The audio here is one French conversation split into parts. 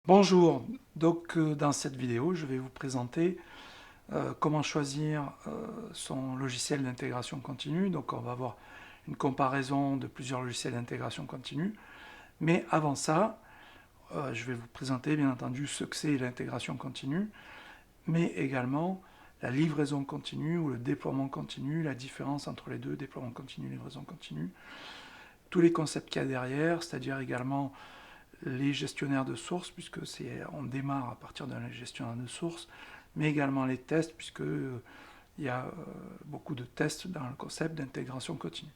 Bonjour, dans cette vidéo je vais vous présenter comment choisir son logiciel d'intégration continue. Donc on va voir une comparaison de plusieurs logiciels d'intégration continue, mais avant ça je vais vous présenter bien entendu ce que c'est l'intégration continue, mais également la livraison continue ou le déploiement continu, la différence entre les deux, déploiement continu, livraison continue, tous les concepts qu'il y a derrière, c'est-à-dire également les gestionnaires de sources, puisque on démarre à partir d'un gestionnaire de sources, mais également les tests, puisque il y a beaucoup de tests dans le concept d'intégration continue.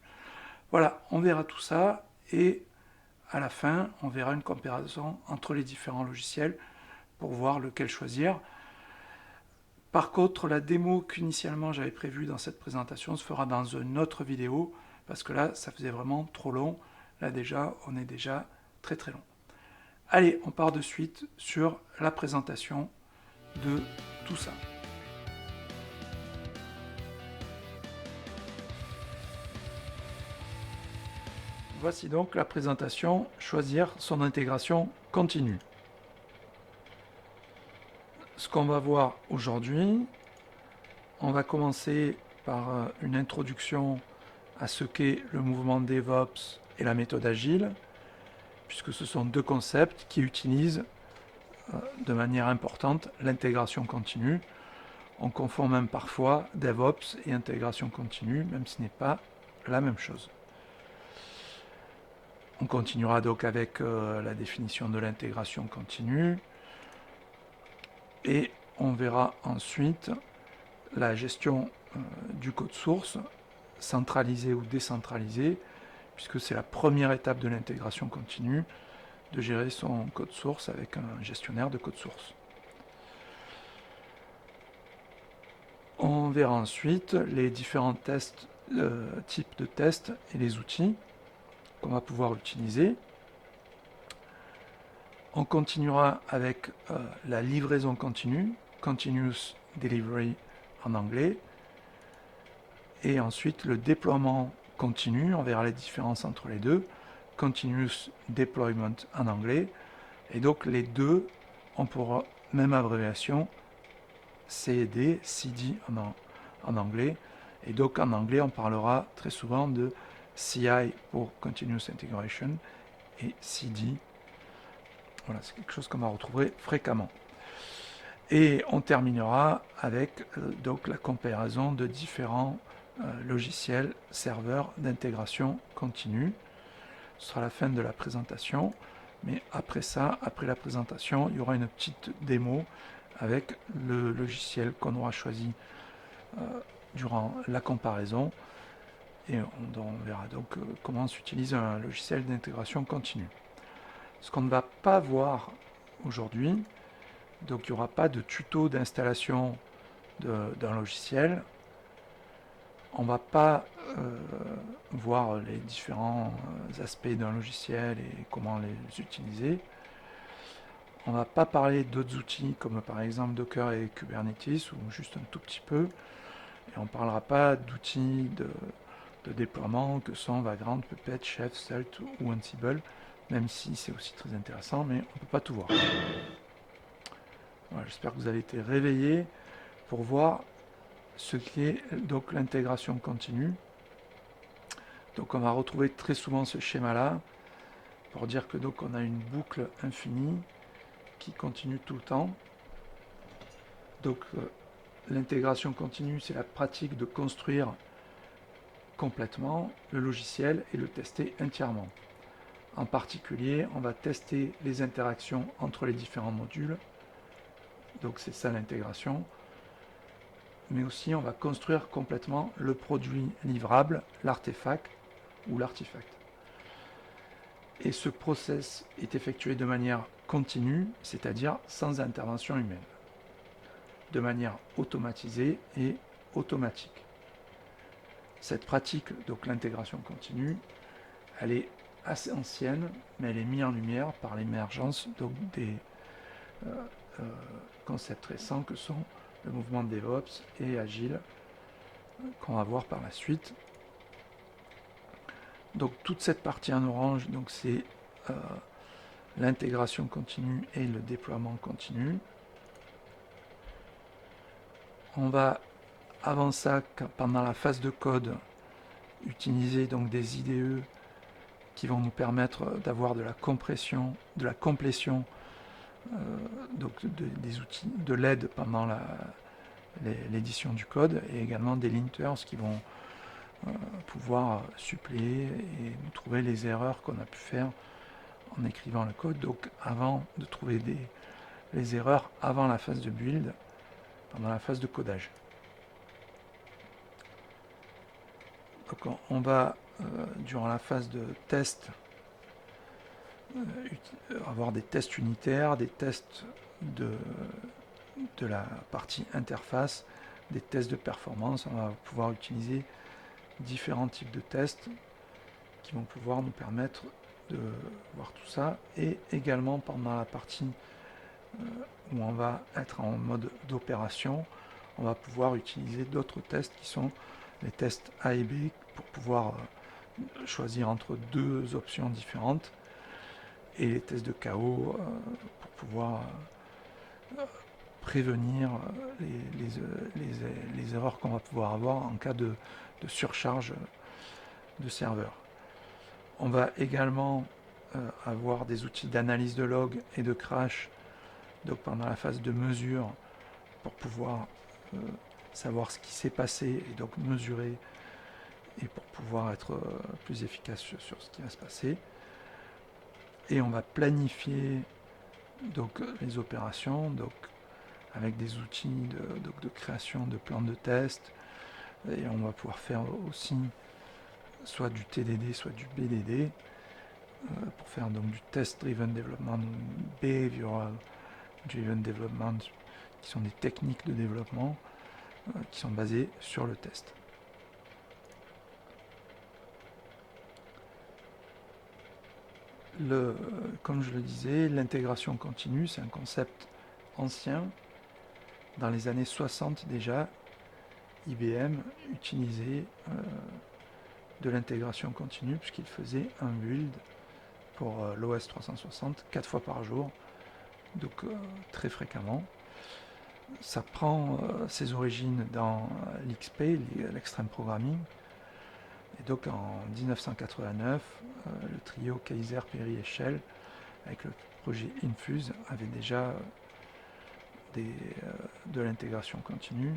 Voilà, on verra tout ça, et à la fin, on verra une comparaison entre les différents logiciels pour voir lequel choisir. Par contre, la démo qu'initialement j'avais prévue dans cette présentation se fera dans une autre vidéo, parce que là, ça faisait vraiment trop long. Là déjà, on est déjà très très long. Allez, on part de suite sur la présentation de tout ça. Voici donc la présentation, choisir son intégration continue. Ce qu'on va voir aujourd'hui, on va commencer par une introduction à ce qu'est le mouvement DevOps et la méthode agile, puisque ce sont deux concepts qui utilisent de manière importante l'intégration continue. On confond même parfois DevOps et intégration continue, même si ce n'est pas la même chose. On continuera donc avec la définition de l'intégration continue et on verra ensuite la gestion du code source, centralisé ou décentralisé, puisque c'est la première étape de l'intégration continue, de gérer son code source avec un gestionnaire de code source. On verra ensuite les différents types de tests et les outils qu'on va pouvoir utiliser. On continuera avec la livraison continue, Continuous Delivery en anglais, et ensuite le déploiement continu, on verra les différences entre les deux, Continuous Deployment en anglais, et donc les deux ont pour même abréviation CED, CD en anglais, et donc en anglais on parlera très souvent de CI pour Continuous Integration et CD. Voilà, c'est quelque chose qu'on va retrouver fréquemment. Et on terminera avec donc la comparaison de différents logiciels serveurs d'intégration continue. Ce sera la fin de la présentation, mais après ça, après la présentation, il y aura une petite démo avec le logiciel qu'on aura choisi durant la comparaison, et on verra donc comment s'utilise un logiciel d'intégration continue. Ce qu'on ne va pas voir aujourd'hui, donc il n'y aura pas de tuto d'installation d'un logiciel. On ne va pas voir les différents aspects d'un logiciel et comment les utiliser. On ne va pas parler d'autres outils comme par exemple Docker et Kubernetes, ou juste un tout petit peu. Et on ne parlera pas d'outils de déploiement que sont Vagrant, Puppet, Chef, Celt ou Ansible, même si c'est aussi très intéressant, mais on ne peut pas tout voir. Voilà, j'espère que vous avez été réveillés pour voir ce qu'est donc l'intégration continue. Donc on va retrouver très souvent ce schéma là pour dire que donc on a une boucle infinie qui continue tout le temps. Donc l'intégration continue, c'est la pratique de construire complètement le logiciel et le tester entièrement. En particulier, on va tester les interactions entre les différents modules, donc c'est ça l'intégration, mais aussi on va construire complètement le produit livrable, l'artefact ou l'artefact. Et ce process est effectué de manière continue, c'est-à-dire sans intervention humaine, de manière automatisée et automatique. Cette pratique, donc l'intégration continue, elle est assez ancienne, mais elle est mise en lumière par l'émergence des concepts récents que sont le mouvement de DevOps et Agile, qu'on va voir par la suite. Donc toute cette partie en orange, donc c'est l'intégration continue et le déploiement continu. On va, avant ça, pendant la phase de code, utiliser donc des IDE qui vont nous permettre d'avoir de la compression, de la complétion, donc des outils de l'aide pendant l'édition du code, et également des linters qui vont pouvoir suppléer et nous trouver les erreurs qu'on a pu faire en écrivant le code. Donc avant de trouver les erreurs avant la phase de build, pendant la phase de codage. Donc on va, durant la phase de test, avoir des tests unitaires, des tests de la partie interface, des tests de performance. On va pouvoir utiliser différents types de tests qui vont pouvoir nous permettre de voir tout ça. Et également pendant la partie où on va être en mode d'opération, on va pouvoir utiliser d'autres tests qui sont les tests A et B pour pouvoir choisir entre deux options différentes, et les tests de chaos pour pouvoir prévenir les erreurs qu'on va pouvoir avoir en cas de surcharge de serveur. On va également avoir des outils d'analyse de log et de crash, donc pendant la phase de mesure, pour pouvoir savoir ce qui s'est passé et donc mesurer, et pour pouvoir être plus efficace sur ce qui va se passer. Et on va planifier donc les opérations, donc avec des outils de création de plans de test, et on va pouvoir faire aussi soit du TDD soit du BDD pour faire donc du test driven development, behavioral driven development, qui sont des techniques de développement qui sont basées sur le test. Comme je le disais, l'intégration continue, c'est un concept ancien. Dans les années 60 déjà, IBM utilisait de l'intégration continue, puisqu'il faisait un build pour l'OS 360 4 fois par jour, donc très fréquemment. Ça prend ses origines dans l'XP, l'Extreme Programming. Et donc en 1989, le trio Kaiser, Perry et Shell, avec le projet Infuse, avait déjà de l'intégration continue.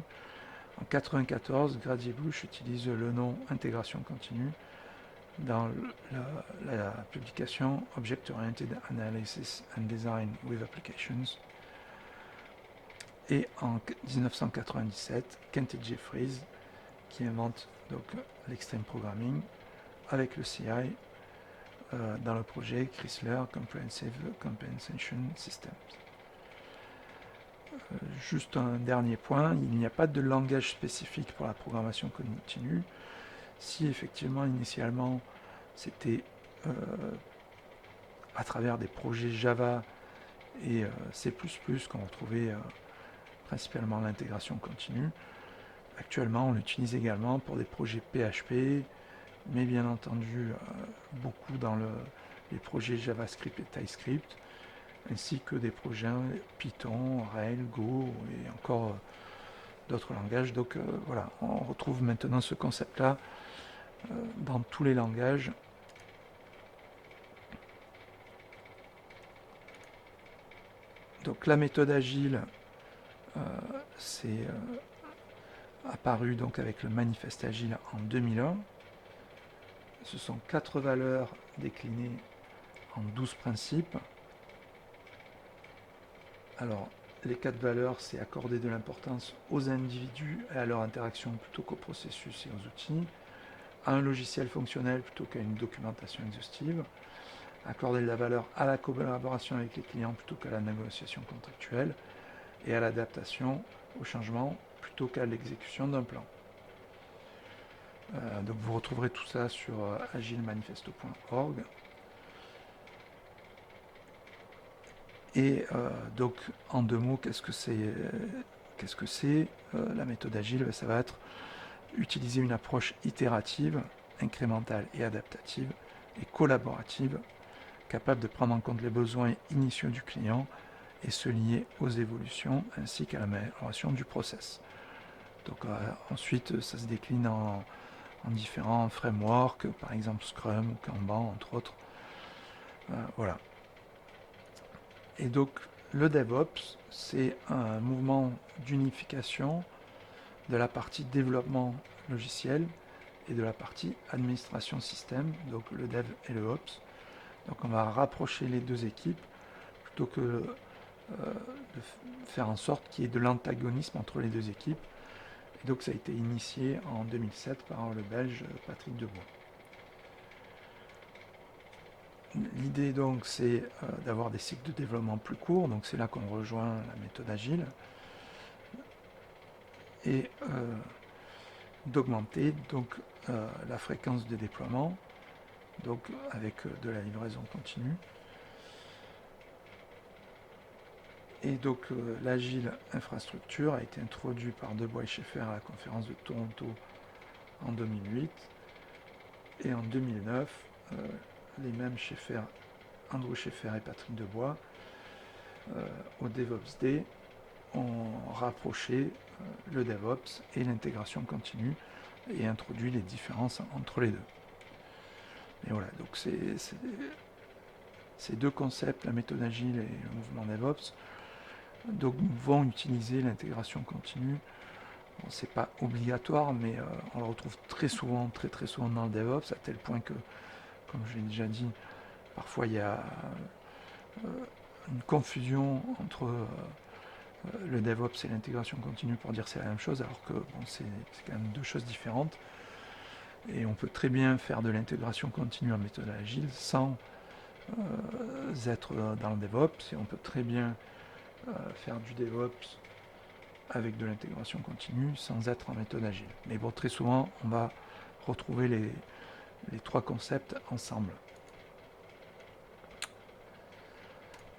En 1994, Grady Bush utilise le nom intégration continue dans la publication Object Oriented Analysis and Design with Applications. Et en 1997, Kent et Jeffries qui invente donc l'extreme programming avec le CI dans le projet Chrysler Comprehensive Compensation Systems. Juste un dernier point, il n'y a pas de langage spécifique pour la programmation continue. Si effectivement initialement c'était à travers des projets Java et C++ qu'on retrouvait principalement l'intégration continue, actuellement on l'utilise également pour des projets PHP, mais bien entendu beaucoup dans les projets JavaScript et TypeScript, ainsi que des projets Python, Rails, Go et encore d'autres langages. Donc voilà, on retrouve maintenant ce concept-là dans tous les langages. Donc la méthode agile, c'est apparu donc avec le manifeste agile en 2001. Ce sont 4 valeurs déclinées en 12 principes. Alors, les 4 valeurs, c'est accorder de l'importance aux individus et à leur interaction plutôt qu'aux processus et aux outils, à un logiciel fonctionnel plutôt qu'à une documentation exhaustive, accorder de la valeur à la collaboration avec les clients plutôt qu'à la négociation contractuelle, et à l'adaptation au changement plutôt qu'à l'exécution d'un plan. Donc vous retrouverez tout ça sur agilemanifesto.org. Et donc en 2 mots, qu'est-ce que c'est la méthode agile? Ça va être utiliser une approche itérative, incrémentale et adaptative, et collaborative, capable de prendre en compte les besoins initiaux du client et se lier aux évolutions ainsi qu'à l'amélioration du process. Donc ensuite, ça se décline en différents frameworks, par exemple Scrum ou Kanban, entre autres. Voilà. Et donc, le DevOps, c'est un mouvement d'unification de la partie développement logiciel et de la partie administration système, donc le Dev et le Ops. Donc on va rapprocher les deux équipes plutôt que de faire en sorte qu'il y ait de l'antagonisme entre les deux équipes. Et donc ça a été initié en 2007 par le Belge Patrick Debois. L'idée donc c'est d'avoir des cycles de développement plus courts, donc c'est là qu'on rejoint la méthode agile, et d'augmenter donc la fréquence de déploiement, donc avec de la livraison continue. Et donc l'agile infrastructure a été introduit par Debois et Schaeffer à la conférence de Toronto en 2008, et en 2009 les mêmes Schaeffer, Andrew Schaeffer et Patrick Debois au DevOps Day ont rapproché le DevOps et l'intégration continue et introduit les différences entre les deux. Et voilà, donc ces deux concepts, la méthode agile et le mouvement DevOps, donc vont utiliser l'intégration continue. Bon, c'est pas obligatoire, mais on le retrouve très souvent dans le DevOps, à tel point que, comme je l'ai déjà dit, parfois il y a une confusion entre le DevOps et l'intégration continue pour dire que c'est la même chose, alors que bon, c'est quand même deux choses différentes. Et on peut très bien faire de l'intégration continue en méthode agile sans être dans le DevOps, et on peut très bien faire du DevOps avec de l'intégration continue sans être en méthode agile. Mais bon, très souvent, on va retrouver les trois concepts ensemble.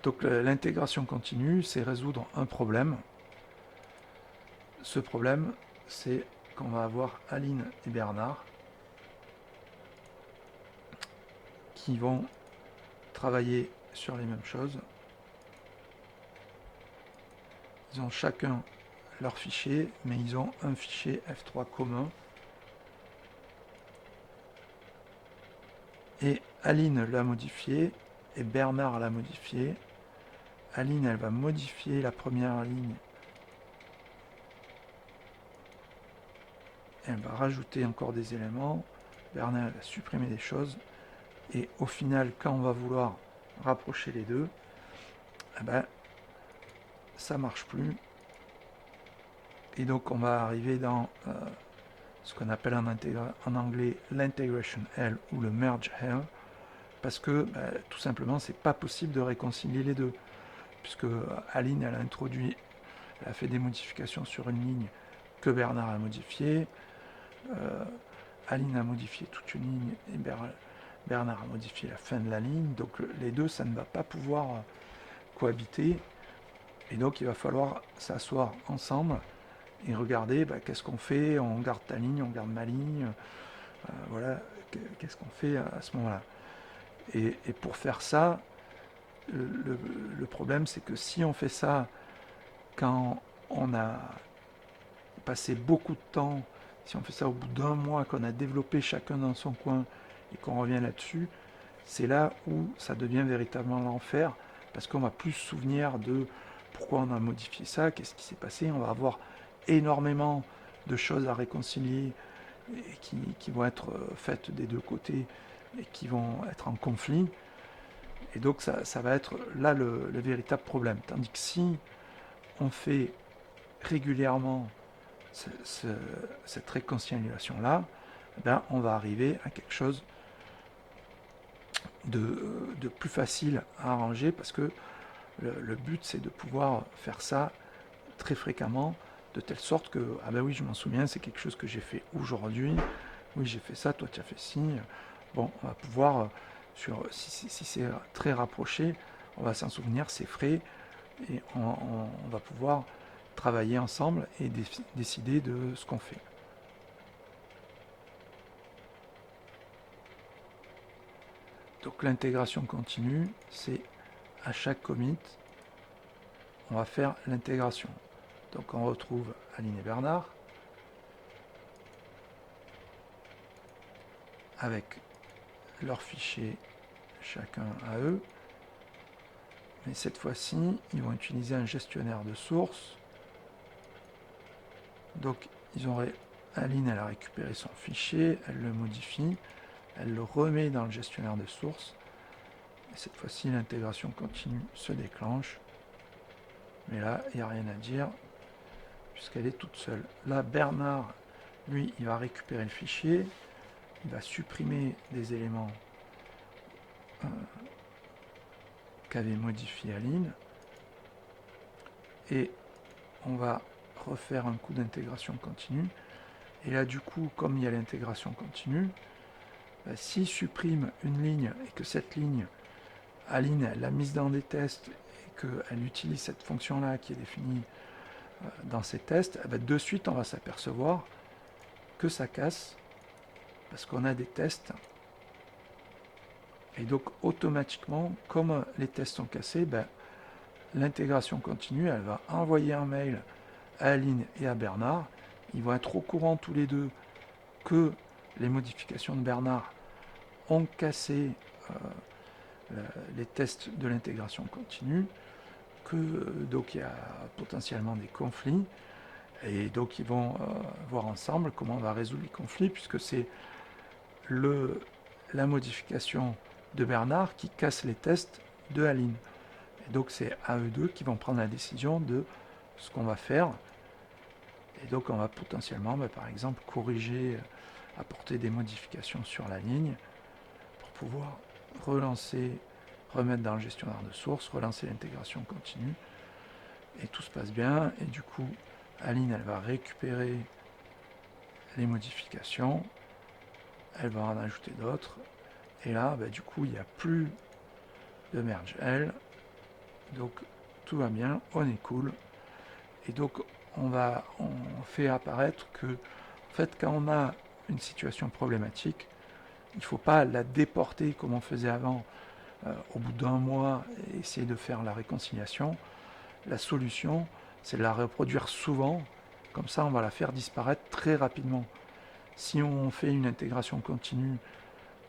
Donc l'intégration continue, c'est résoudre un problème. Ce problème, c'est qu'on va avoir Aline et Bernard qui vont travailler sur les mêmes choses. Ils ont chacun leur fichier, mais ils ont un fichier F3 commun. Et Aline l'a modifié et Bernard l'a modifié. Aline, elle va modifier la première ligne. Elle va rajouter encore des éléments. Bernard va supprimer des choses. Et au final, quand on va vouloir rapprocher les deux, eh ben, ça marche plus. Et donc on va arriver dans ce qu'on appelle en anglais l'integration hell ou le merge hell, parce que tout simplement c'est pas possible de réconcilier les deux, puisque Aline elle a fait des modifications sur une ligne que Bernard a modifiée, Aline a modifié toute une ligne et Bernard a modifié la fin de la ligne, donc les deux ça ne va pas pouvoir cohabiter, et donc il va falloir s'asseoir ensemble et regarder qu'est-ce qu'on fait, on garde ta ligne, on garde ma ligne, voilà, qu'est-ce qu'on fait à ce moment-là. Et pour faire ça, le problème c'est que si on fait ça quand on a passé beaucoup de temps, si on fait ça au bout d'un mois, qu'on a développé chacun dans son coin et qu'on revient là-dessus, c'est là où ça devient véritablement l'enfer, parce qu'on va plus se souvenir de pourquoi on a modifié ça, qu'est-ce qui s'est passé, on va avoir énormément de choses à réconcilier et qui vont être faites des deux côtés et qui vont être en conflit. Et donc ça va être là le véritable problème. Tandis que si on fait régulièrement cette réconciliation-là, on va arriver à quelque chose de plus facile à arranger, parce que le but c'est de pouvoir faire ça très fréquemment, de telle sorte que, ah ben oui, je m'en souviens, c'est quelque chose que j'ai fait aujourd'hui, oui, j'ai fait ça, toi tu as fait ci. Bon, on va pouvoir, si c'est très rapproché, on va s'en souvenir, c'est frais, et on va pouvoir travailler ensemble et décider de ce qu'on fait. Donc l'intégration continue, c'est à chaque commit, on va faire l'intégration. Donc on retrouve Aline et Bernard avec leurs fichiers chacun à eux. Mais cette fois-ci, ils vont utiliser un gestionnaire de source. Donc Aline, elle a récupéré son fichier, elle le modifie, elle le remet dans le gestionnaire de source. Et cette fois-ci, l'intégration continue se déclenche. Mais là, il n'y a rien à dire, puisqu'elle est toute seule. Là, Bernard, lui, il va récupérer le fichier, il va supprimer des éléments qu'avait modifié Aline, et on va refaire un coup d'intégration continue. Et là, du coup, comme il y a l'intégration continue, s'il supprime une ligne et que cette ligne, Aline l'a mise dans des tests et qu'elle utilise cette fonction-là qui est définie dans ces tests, de suite, on va s'apercevoir que ça casse parce qu'on a des tests. Et donc, automatiquement, comme les tests sont cassés, l'intégration continue, elle va envoyer un mail à Aline et à Bernard. Ils vont être au courant tous les deux que les modifications de Bernard ont cassé les tests de l'intégration continue, que donc il y a potentiellement des conflits, et donc ils vont voir ensemble comment on va résoudre les conflits, puisque c'est la modification de Bernard qui casse les tests de Aline. Et donc c'est à eux deux qui vont prendre la décision de ce qu'on va faire. Et donc on va potentiellement, par exemple, corriger, apporter des modifications sur la ligne pour pouvoir remettre dans le gestionnaire de source, relancer l'intégration continue. Et tout se passe bien. Et du coup, Aline, elle va récupérer les modifications. Elle va en ajouter d'autres. Et là, du coup, il n'y a plus de merge L. Donc, tout va bien. On est cool. Et donc, on fait apparaître que, en fait, quand on a une situation problématique, il ne faut pas la déporter comme on faisait avant au bout d'un mois et essayer de faire la réconciliation. La solution, c'est de la reproduire souvent, comme ça on va la faire disparaître très rapidement. Si on fait une intégration continue,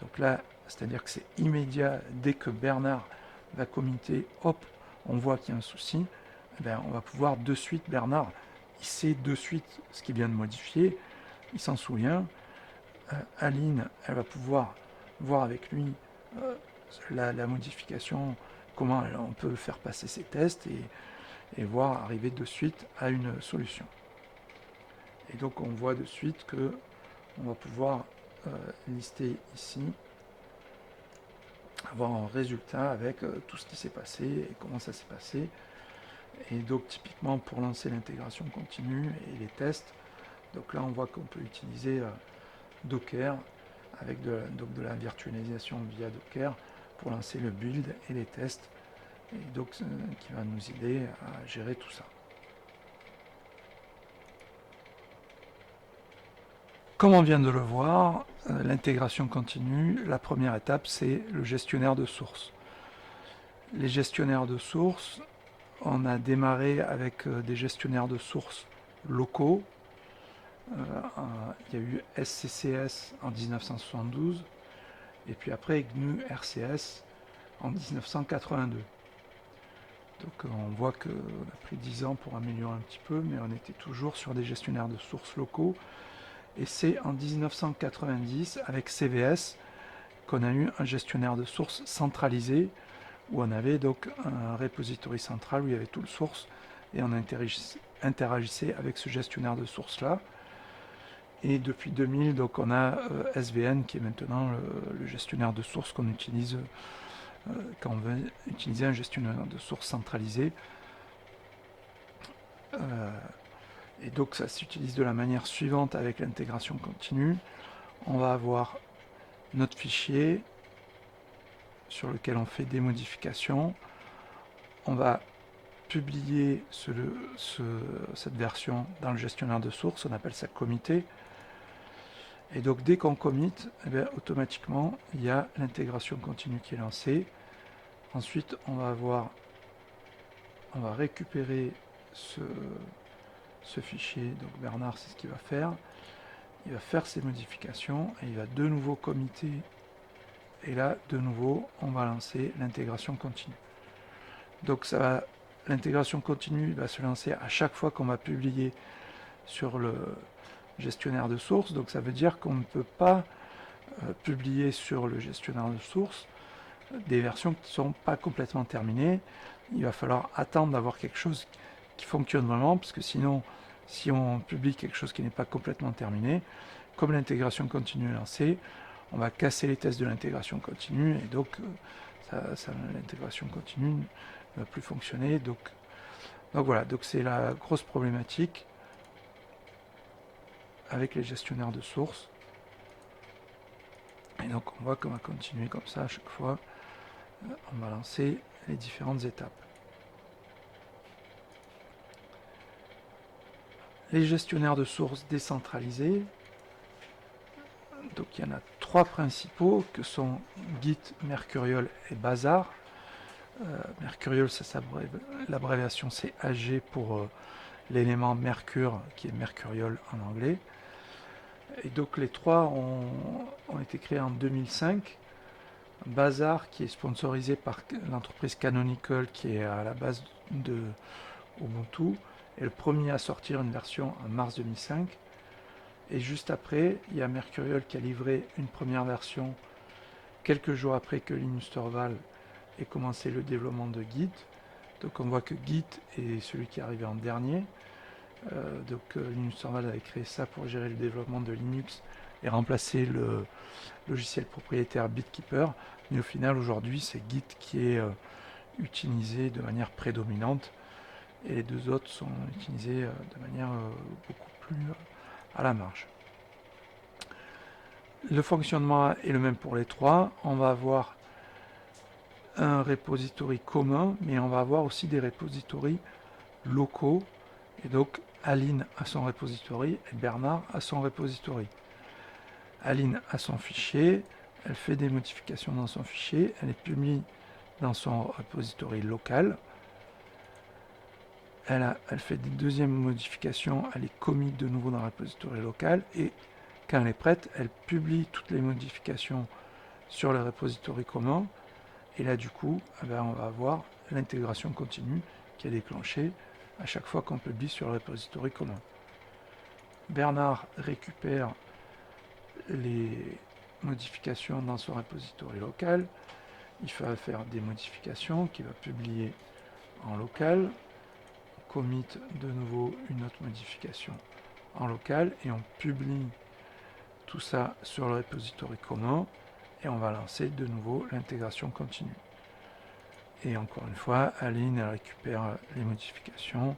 donc là, c'est-à-dire que c'est immédiat, dès que Bernard va committer, hop, on voit qu'il y a un souci, on va pouvoir de suite, Bernard, il sait de suite ce qu'il vient de modifier, il s'en souvient. Aline, elle va pouvoir voir avec lui la modification, comment on peut faire passer ses tests et voir arriver de suite à une solution. Et donc on voit de suite que on va pouvoir lister ici, avoir un résultat avec tout ce qui s'est passé et comment ça s'est passé. Et donc typiquement pour lancer l'intégration continue et les tests, donc là on voit qu'on peut utiliser Docker avec de la virtualisation via Docker pour lancer le build et les tests, et donc qui va nous aider à gérer tout ça. Comme on vient de le voir, l'intégration continue, la première étape, c'est le gestionnaire de source. Les gestionnaires de source, on a démarré avec des gestionnaires de source locaux. Il y a eu SCCS en 1972, et puis après GNU RCS en 1982. Donc on voit qu'on a pris 10 ans pour améliorer un petit peu, mais on était toujours sur des gestionnaires de sources locaux. Et c'est en 1990, avec CVS, qu'on a eu un gestionnaire de sources centralisé, où on avait donc un repository central où il y avait tout le source, et on interagissait avec ce gestionnaire de sources-là. Et depuis 2000, donc on a SVN, qui est maintenant le gestionnaire de sources qu'on utilise quand on veut utiliser un gestionnaire de sources centralisé. Et donc ça s'utilise de la manière suivante avec l'intégration continue. On va avoir notre fichier sur lequel on fait des modifications. On va publier cette version dans le gestionnaire de source, on appelle ça comité. Et donc dès qu'on commit, eh bien, automatiquement il y a l'intégration continue qui est lancée. Ensuite on va récupérer ce fichier. Donc Bernard, c'est ce qu'il va faire. Il va faire ses modifications et il va de nouveau committer. Et là, de nouveau, on va lancer l'intégration continue. Donc l'intégration continue va se lancer à chaque fois qu'on va publier sur le gestionnaire de source. Donc ça veut dire qu'on ne peut pas publier sur le gestionnaire de source des versions qui ne sont pas complètement terminées. Il va falloir attendre d'avoir quelque chose qui fonctionne vraiment, parce que sinon, si on publie quelque chose qui n'est pas complètement terminé, comme l'intégration continue est lancée, on va casser les tests de l'intégration continue, et donc l'intégration continue ne va plus fonctionner. Donc voilà, donc c'est la grosse problématique avec les gestionnaires de source. Et donc on voit qu'on va continuer comme ça à chaque fois. On va lancer les différentes étapes. Les gestionnaires de sources décentralisés, donc il y en a 3 principaux que sont Git, Mercurial et Bazaar. Mercurial, l'abréviation c'est AG pour l'élément Mercure qui est Mercurial en anglais. Et donc les 3 ont été créés en 2005. Bazaar qui est sponsorisé par l'entreprise Canonical qui est à la base de Ubuntu est le premier à sortir une version en mars 2005. Et juste après, il y a Mercurial qui a livré une première version quelques jours après que Linus Torvalds ait commencé le développement de Git. Donc on voit que Git est celui qui est arrivé en dernier. Linus Torvalds avait créé ça pour gérer le développement de Linux et remplacer le logiciel propriétaire BitKeeper. Mais au final, aujourd'hui, c'est Git qui est utilisé de manière prédominante et les deux autres sont utilisés de manière beaucoup plus à la marge. Le fonctionnement est le même pour les 3. On va avoir un repository commun, mais on va avoir aussi des repositories locaux. Et donc, Aline a son repository et Bernard a son repository. Aline a son fichier, elle fait des modifications dans son fichier, elle est publiée dans son repository local. Elle fait des deuxièmes modifications, elle est commit de nouveau dans le repository local et quand elle est prête, elle publie toutes les modifications sur le repository commun. Et là, du coup, on va avoir l'intégration continue qui est déclenchée à chaque fois qu'on publie sur le repository commun. Bernard récupère les modifications dans son repository local. Il va faire des modifications qu'il va publier en local. On commit de nouveau une autre modification en local et on publie tout ça sur le repository commun et on va lancer de nouveau l'intégration continue. Et encore une fois, Aline elle récupère les modifications,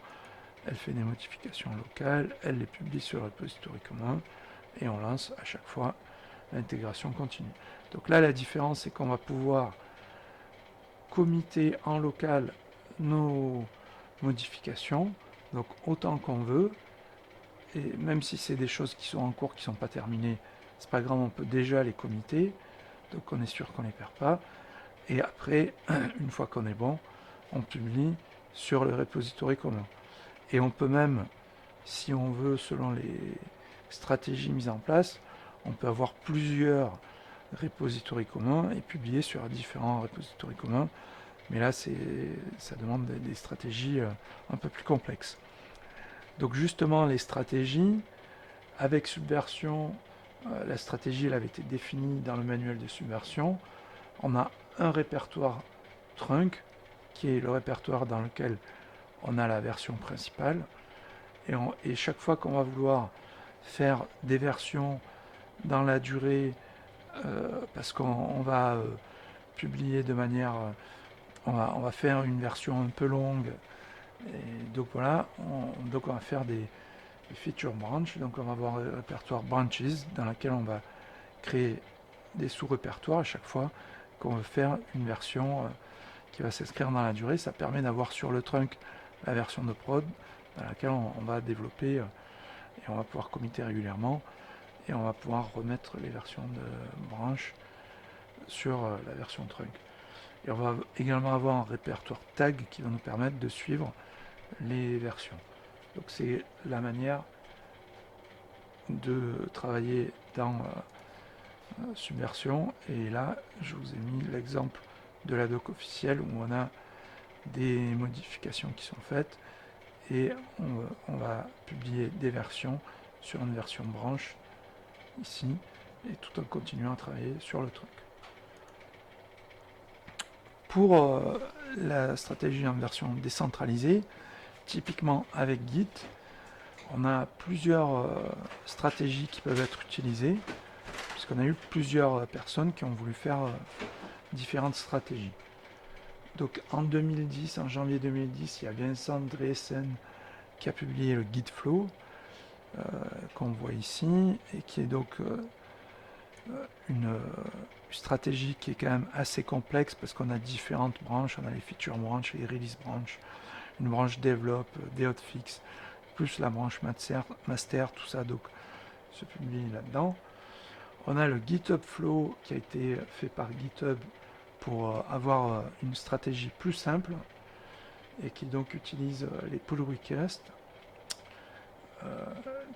elle fait des modifications locales, elle les publie sur le repository commun et on lance à chaque fois l'intégration continue. Donc là, la différence, c'est qu'on va pouvoir committer en local nos modifications, donc autant qu'on veut, et même si c'est des choses qui sont en cours, qui ne sont pas terminées, c'est pas grave, on peut déjà les committer, donc on est sûr qu'on ne les perd pas. Et après, une fois qu'on est bon, on publie sur le repository commun. Et on peut même, si on veut, selon les stratégies mises en place, on peut avoir plusieurs repositories communs et publier sur différents repositories communs. Mais là, ça demande des stratégies un peu plus complexes. Donc justement, les stratégies, avec Subversion, la stratégie elle avait été définie dans le manuel de Subversion. On a un répertoire trunk, qui est le répertoire dans lequel on a la version principale. Et chaque fois qu'on va vouloir faire des versions dans la durée, parce qu'on va publier de manière... on va faire une version un peu longue. Et donc voilà, on va faire des feature branch. Donc on va avoir un répertoire branches dans lequel on va créer des sous-répertoires à chaque fois qu'on veut faire une version qui va s'inscrire dans la durée. Ça permet d'avoir sur le trunk la version de prod dans laquelle on va développer et on va pouvoir committer régulièrement et on va pouvoir remettre les versions de branch sur la version trunk. Et on va également avoir un répertoire tag qui va nous permettre de suivre les versions. Donc c'est la manière de travailler dans Subversion. Et là, je vous ai mis l'exemple de la doc officielle où on a des modifications qui sont faites et on va publier des versions sur une version branche ici et tout en continuant à travailler sur le truc. Pour la stratégie en version décentralisée, typiquement avec Git, on a plusieurs stratégies qui peuvent être utilisées, puisqu'on a eu plusieurs personnes qui ont voulu faire différentes stratégies. Donc en 2010, en janvier 2010, il y a Vincent Dresen qui a publié le Git Flow, qu'on voit ici, et qui est donc une stratégie qui est quand même assez complexe parce qu'on a différentes branches, on a les feature branches, les release branches, une branche develop, des hotfix, plus la branche master, tout ça donc se publie là-dedans. On a le GitHub Flow qui a été fait par GitHub pour avoir une stratégie plus simple et qui donc utilise les pull requests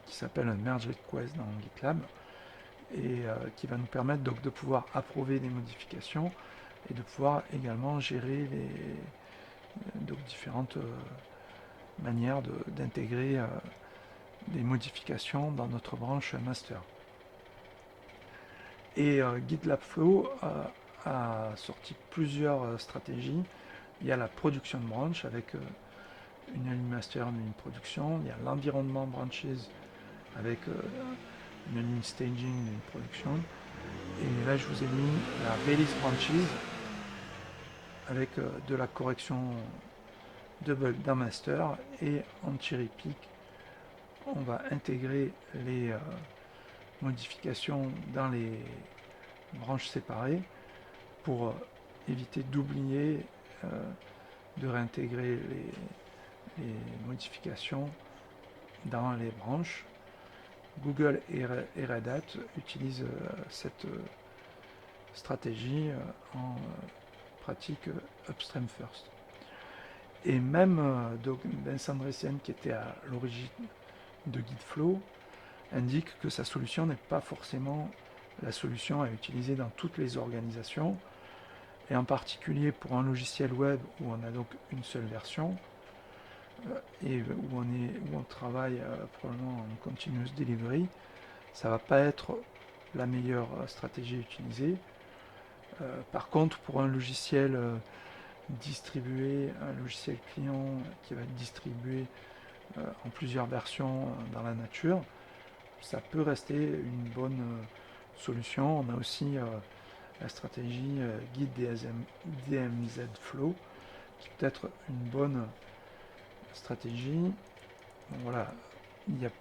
qui s'appelle un merge request dans GitLab et qui va nous permettre donc de pouvoir approuver des modifications et de pouvoir également gérer les donc différentes manières d'intégrer des modifications dans notre branche master. Et GitLab Flow a sorti plusieurs stratégies. Il y a la production de branch avec une ligne master, une ligne production. Il y a l'environnement branches avec une ligne staging, une ligne production. Et là, je vous ai mis la release branches avec de la correction de bugs dans master et en cherry pick. On va intégrer les modifications dans les branches séparées pour éviter d'oublier de réintégrer les modifications dans les branches. Google et Red Hat utilisent cette stratégie en pratique upstream first. Et même Vincent Dresen, qui était à l'origine de Gitflow, indique que sa solution n'est pas forcément la solution à utiliser dans toutes les organisations, et en particulier pour un logiciel web où on a donc une seule version, et où on travaille probablement en continuous delivery, ça ne va pas être la meilleure stratégie utilisée. Par contre, pour un logiciel distribué, un logiciel client qui va être distribué en plusieurs versions dans la nature, ça peut rester une bonne solution. On a aussi la stratégie Git DMZ Flow, qui peut être une bonne stratégie. Donc voilà, il y a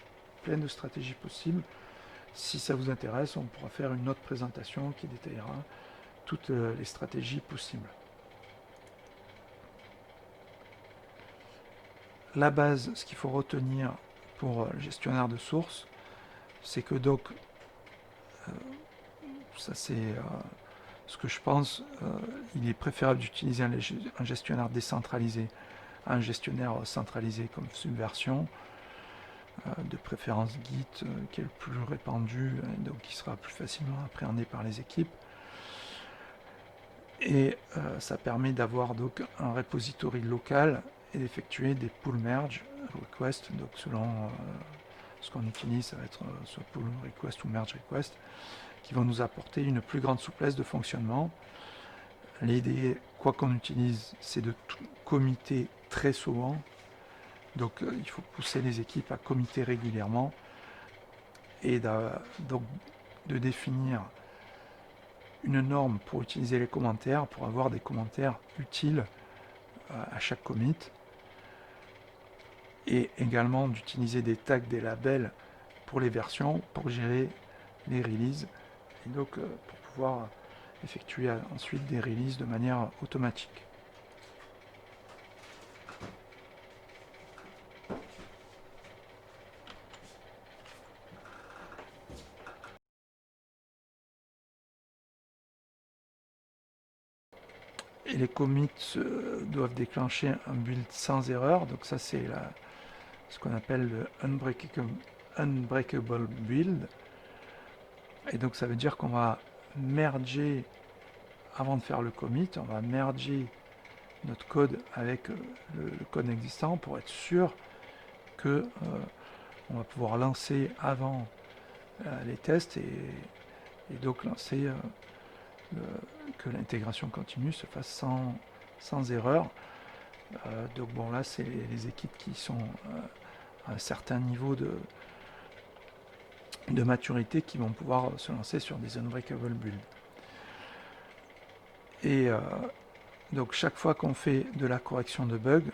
plein de stratégies possibles. Si ça vous intéresse, on pourra faire une autre présentation qui détaillera toutes les stratégies possibles. La base, ce qu'il faut retenir pour le gestionnaire de sources, c'est que donc, ça c'est ce que je pense, il est préférable d'utiliser un gestionnaire décentralisé à un gestionnaire centralisé comme Subversion, de préférence Git, qui est le plus répandu, donc qui sera plus facilement appréhendé par les équipes. Et ça permet d'avoir donc un repository local et d'effectuer des pull merge requests, donc selon ce qu'on utilise, ça va être soit pull request ou merge request, qui vont nous apporter une plus grande souplesse de fonctionnement. L'idée, quoi qu'on utilise, c'est de committer très souvent. Donc il faut pousser les équipes à committer régulièrement et donc de définir une norme pour utiliser les commentaires, pour avoir des commentaires utiles à chaque commit, et également d'utiliser des tags, des labels pour les versions, pour gérer les releases, et donc pour pouvoir effectuer ensuite des releases de manière automatique. et les commits doivent déclencher un build sans erreur. Donc ça c'est ce qu'on appelle le unbreakable build. Et donc ça veut dire qu'on va merger, avant de faire le commit, on va merger notre code avec le code existant pour être sûr que on va pouvoir lancer avant les tests et donc lancer que l'intégration continue se fasse sans erreur. Donc bon, là c'est les équipes qui sont à un certain niveau de maturité qui vont pouvoir se lancer sur des unbreakable builds. Et donc chaque fois qu'on fait de la correction de bugs,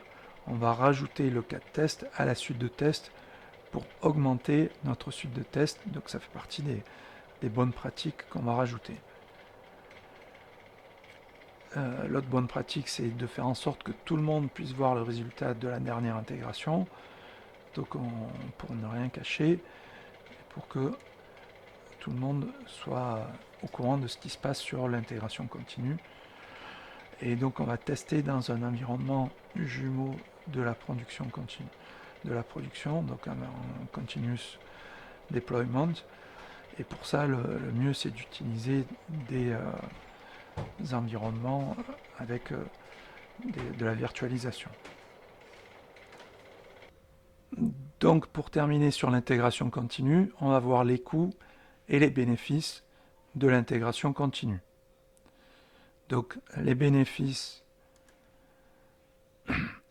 on va rajouter le cas de test à la suite de test pour augmenter notre suite de test. Donc ça fait partie des bonnes pratiques qu'on va rajouter. L'autre bonne pratique, c'est de faire en sorte que tout le monde puisse voir le résultat de la dernière intégration. Donc pour ne rien cacher, pour que tout le monde soit au courant de ce qui se passe sur l'intégration continue. Et donc on va tester dans un environnement jumeau de la production continue, donc un continuous deployment. Et pour ça, le mieux c'est d'utiliser des environnements avec de la virtualisation. Donc pour terminer sur l'intégration continue, on va voir les coûts et les bénéfices de l'intégration continue. Donc les bénéfices,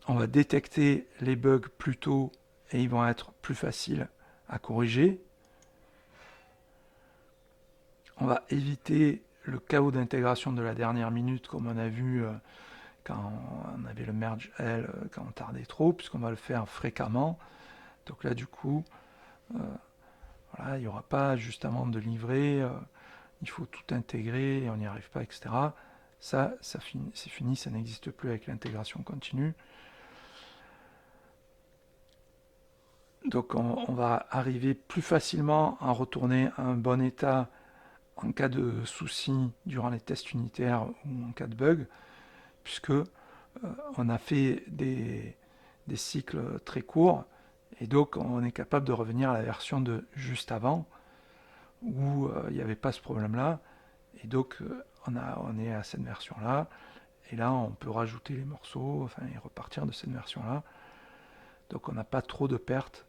on va détecter les bugs plus tôt et ils vont être plus faciles à corriger. On va éviter le chaos d'intégration de la dernière minute comme on a vu quand on avait le merge L, quand on tardait trop, puisqu'on va le faire fréquemment. Donc là du coup, voilà, il n'y aura pas juste avant de livrer, il faut tout intégrer et on n'y arrive pas, etc. Ça c'est fini, ça n'existe plus avec l'intégration continue. Donc on va arriver plus facilement à retourner à un bon état en cas de souci durant les tests unitaires ou en cas de bug, puisque on a fait des cycles très courts et donc on est capable de revenir à la version de juste avant où il n'y avait pas ce problème-là. Et donc on est à cette version-là. Et là, on peut rajouter les morceaux, enfin, et repartir de cette version-là. Donc on n'a pas trop de pertes.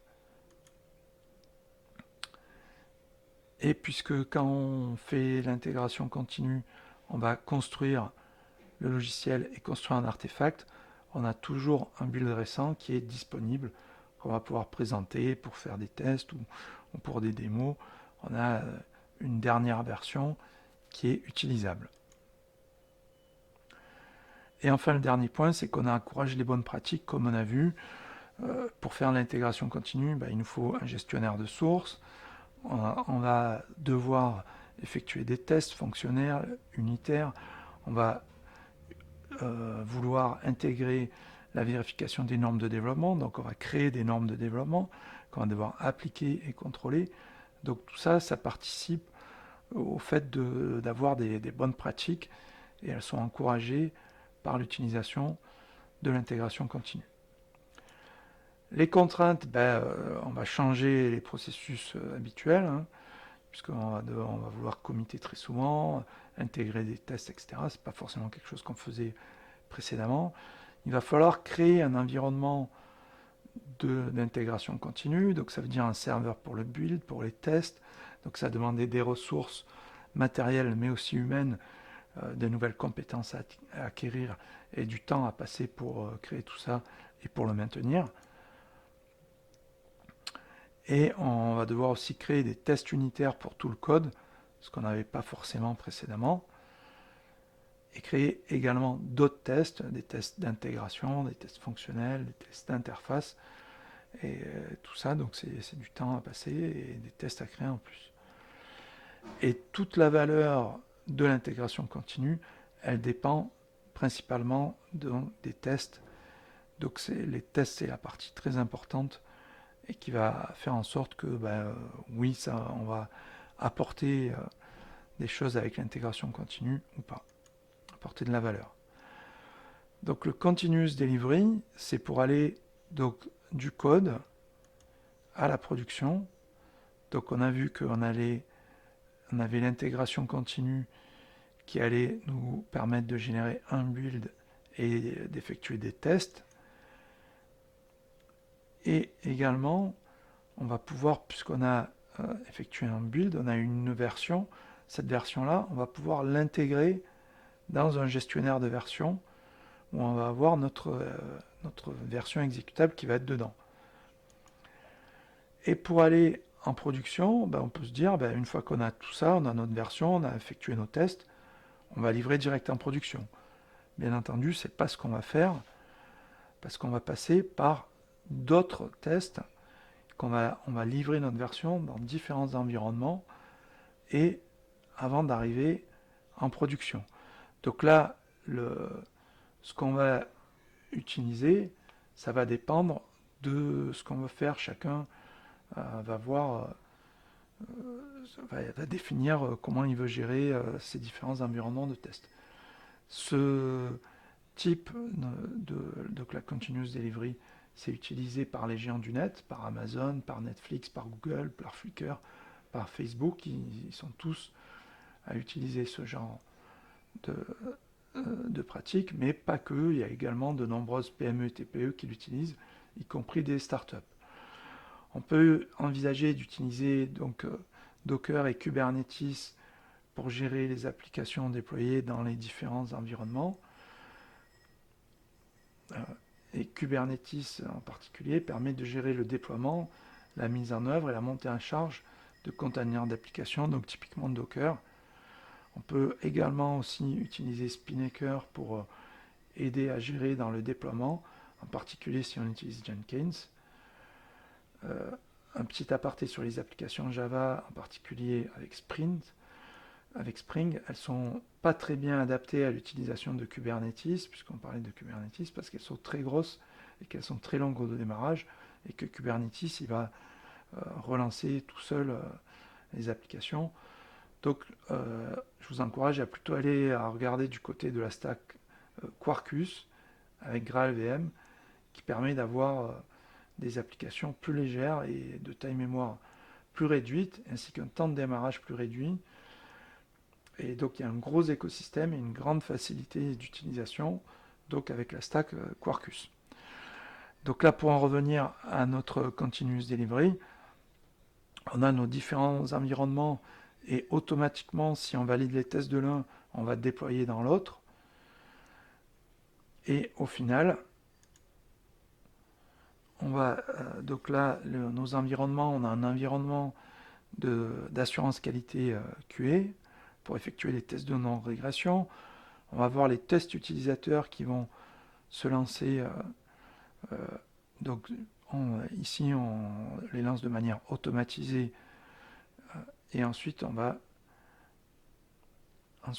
Et puisque quand on fait l'intégration continue, on va construire le logiciel et construire un artefact, on a toujours un build récent qui est disponible, qu'on va pouvoir présenter pour faire des tests ou pour des démos. On a une dernière version qui est utilisable. Et enfin, le dernier point, c'est qu'on a encouragé les bonnes pratiques, comme on a vu. Pour faire l'intégration continue, il nous faut un gestionnaire de sources. On va devoir effectuer des tests fonctionnels, unitaires. On va vouloir intégrer la vérification des normes de développement. Donc on va créer des normes de développement qu'on va devoir appliquer et contrôler. Donc tout ça, ça participe au fait d'avoir des bonnes pratiques et elles sont encouragées par l'utilisation de l'intégration continue. Les contraintes, on va changer les processus habituels, puisqu'on va vouloir committer très souvent, intégrer des tests, etc. Ce n'est pas forcément quelque chose qu'on faisait précédemment. Il va falloir créer un environnement d'intégration continue, donc ça veut dire un serveur pour le build, pour les tests, donc ça va demander des ressources matérielles mais aussi humaines, de nouvelles compétences à acquérir et du temps à passer pour créer tout ça et pour le maintenir. Et on va devoir aussi créer des tests unitaires pour tout le code, ce qu'on n'avait pas forcément précédemment. Et créer également d'autres tests, des tests d'intégration, des tests fonctionnels, des tests d'interface. Et tout ça, donc c'est du temps à passer et des tests à créer en plus. Et toute la valeur de l'intégration continue, elle dépend principalement des tests. Donc les tests, c'est la partie très importante et qui va faire en sorte que, oui, ça, on va apporter des choses avec l'intégration continue ou pas, apporter de la valeur. Donc le continuous delivery, c'est pour aller donc du code à la production. Donc on a vu qu'on avait l'intégration continue qui allait nous permettre de générer un build et d'effectuer des tests. Et également, on va pouvoir, puisqu'on a effectué un build, on a une version, cette version-là, on va pouvoir l'intégrer dans un gestionnaire de version où on va avoir notre version exécutable qui va être dedans. Et pour aller en production, on peut se dire, une fois qu'on a tout ça, on a notre version, on a effectué nos tests, on va livrer direct en production. Bien entendu, ce n'est pas ce qu'on va faire, parce qu'on va passer par d'autres tests, on va livrer notre version dans différents environnements, et avant d'arriver en production. Donc là, ce qu'on va utiliser, ça va dépendre de ce qu'on veut faire. Chacun va définir comment il veut gérer ces différents environnements de test. Ce type de la continuous delivery, c'est utilisé par les géants du net, par Amazon, par Netflix, par Google, par Flickr, par Facebook. Ils sont tous à utiliser ce genre de pratiques, mais pas que. Il y a également de nombreuses PME et TPE qui l'utilisent, y compris des startups. On peut envisager d'utiliser donc Docker et Kubernetes pour gérer les applications déployées dans les différents environnements. Et Kubernetes en particulier permet de gérer le déploiement, la mise en œuvre et la montée en charge de containers d'applications, donc typiquement Docker. On peut également aussi utiliser Spinnaker pour aider à gérer dans le déploiement, en particulier si on utilise Jenkins. Un petit aparté sur les applications Java, en particulier avec Spring, elles sont pas très bien adaptées à l'utilisation de Kubernetes, puisqu'on parlait de Kubernetes, parce qu'elles sont très grosses et qu'elles sont très longues au démarrage, et que Kubernetes, il va relancer tout seul les applications. Donc, je vous encourage à plutôt aller à regarder du côté de la stack Quarkus avec GraalVM, qui permet d'avoir des applications plus légères et de taille mémoire plus réduite, ainsi qu'un temps de démarrage plus réduit. Et donc il y a un gros écosystème et une grande facilité d'utilisation donc avec la stack Quarkus. Donc là, pour en revenir à notre continuous delivery, on a nos différents environnements et automatiquement, si on valide les tests de l'un, on va déployer dans l'autre. Et au final, on va donc là, nos environnements, on a un environnement d'assurance qualité QA pour effectuer les tests de non-régression. On va voir les tests utilisateurs qui vont se lancer. Donc ici, on les lance de manière automatisée et ensuite on va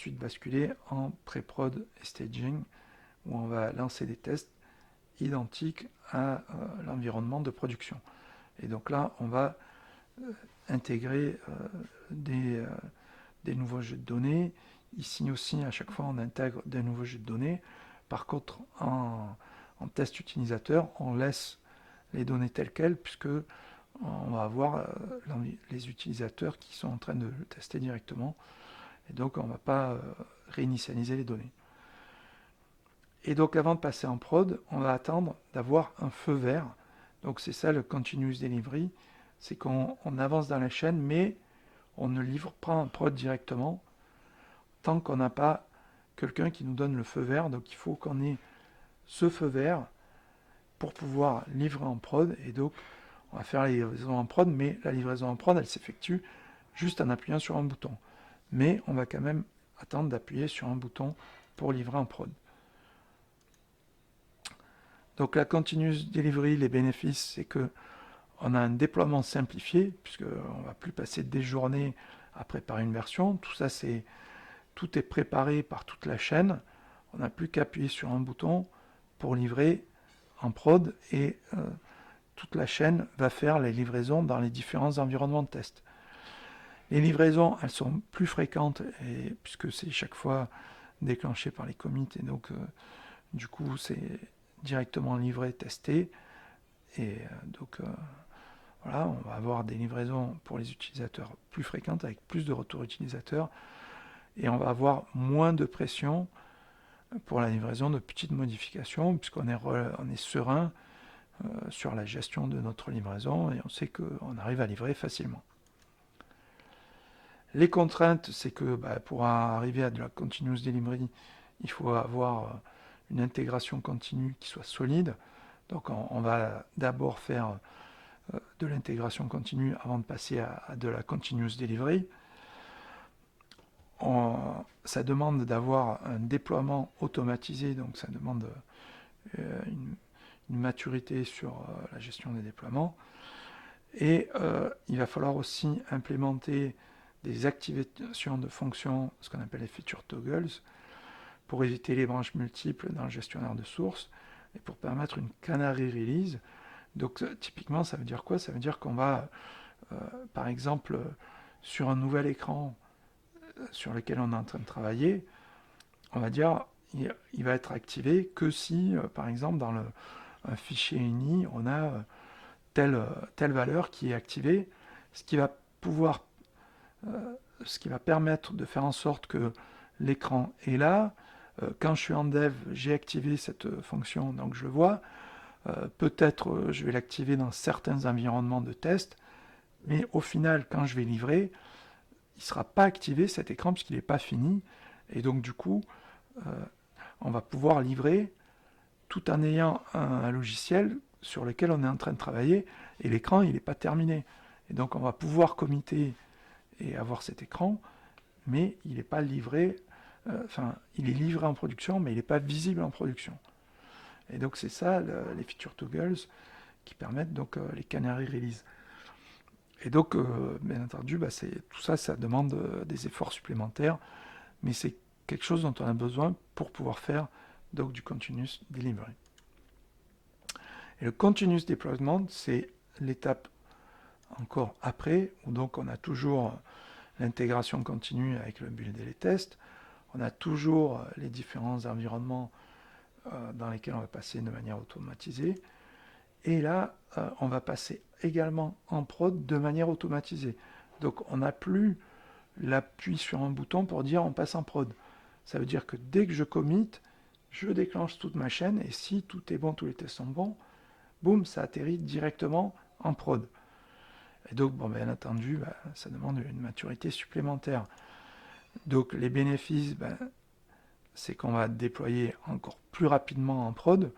basculer en pré-prod et staging où on va lancer des tests identiques à l'environnement de production. Et donc là, on va intégrer des nouveaux jeux de données. Ici aussi, à chaque fois, on intègre des nouveaux jeux de données. Par contre, en test utilisateur, on laisse les données telles quelles, puisque on va avoir les utilisateurs qui sont en train de le tester directement. Et donc, on ne va pas réinitialiser les données. Et donc, avant de passer en prod, on va attendre d'avoir un feu vert. Donc, c'est ça le continuous delivery. C'est qu'on avance dans la chaîne, mais on ne livre pas en prod directement tant qu'on n'a pas quelqu'un qui nous donne le feu vert. Donc, il faut qu'on ait ce feu vert pour pouvoir livrer en prod. Et donc, on va faire la livraison en prod, mais la livraison en prod, elle s'effectue juste en appuyant sur un bouton. Mais on va quand même attendre d'appuyer sur un bouton pour livrer en prod. Donc la continuous delivery, les bénéfices, c'est que on a un déploiement simplifié, puisqu'on ne va plus passer des journées à préparer une version. Tout est préparé par toute la chaîne. On n'a plus qu'à appuyer sur un bouton pour livrer en prod et toute la chaîne va faire les livraisons dans les différents environnements de test. Les livraisons, elles sont plus fréquentes puisque c'est chaque fois déclenché par les commits et donc Du coup, c'est directement livré, testé. Et donc, voilà, on va avoir des livraisons pour les utilisateurs plus fréquentes, avec plus de retours utilisateurs. Et on va avoir moins de pression pour la livraison de petites modifications, puisqu'on est serein sur la gestion de notre livraison, et on sait qu'on arrive à livrer facilement. Les contraintes, c'est que pour arriver à de la continuous delivery, il faut avoir une intégration continue qui soit solide. Donc on va d'abord faire de l'intégration continue avant de passer à de la continuous delivery. Ça demande d'avoir un déploiement automatisé, donc ça demande une maturité sur la gestion des déploiements. Et il va falloir aussi implémenter des activations de fonctions, ce qu'on appelle les feature toggles, pour éviter les branches multiples dans le gestionnaire de source et pour permettre une canary release. Donc typiquement, ça veut dire quoi? Ça veut dire qu'on va, par exemple, sur un nouvel écran sur lequel on est en train de travailler, on va dire il va être activé que si, par exemple, dans un fichier ini, on a telle valeur qui est activée, ce qui va pouvoir ce qui va permettre de faire en sorte que l'écran est là. Quand je suis en dev, j'ai activé cette fonction, donc je le vois. Peut-être je vais l'activer dans certains environnements de test, mais au final, quand je vais livrer, il ne sera pas activé cet écran puisqu'il n'est pas fini. Et donc du coup, on va pouvoir livrer tout en ayant un logiciel sur lequel on est en train de travailler et l'écran il n'est pas terminé. Et donc on va pouvoir committer et avoir cet écran, mais il n'est pas livré, il est livré en production, mais il n'est pas visible en production. Et donc c'est ça les feature toggles qui permettent donc les canary release. Et donc, bien entendu, tout ça, ça demande des efforts supplémentaires, mais c'est quelque chose dont on a besoin pour pouvoir faire donc du continuous delivery. Et le continuous deployment, c'est l'étape encore après, où donc on a toujours l'intégration continue avec le build et les tests, on a toujours les différents environnements dans lesquels on va passer de manière automatisée, et là, on va passer également en prod de manière automatisée. Donc on n'a plus l'appui sur un bouton pour dire on passe en prod. Ça veut dire que dès que je commit, je déclenche toute ma chaîne, et si tout est bon, tous les tests sont bons, boum, ça atterrit directement en prod. Et donc, bien entendu, ça demande une maturité supplémentaire. Donc les bénéfices, c'est qu'on va déployer encore plus rapidement en prod.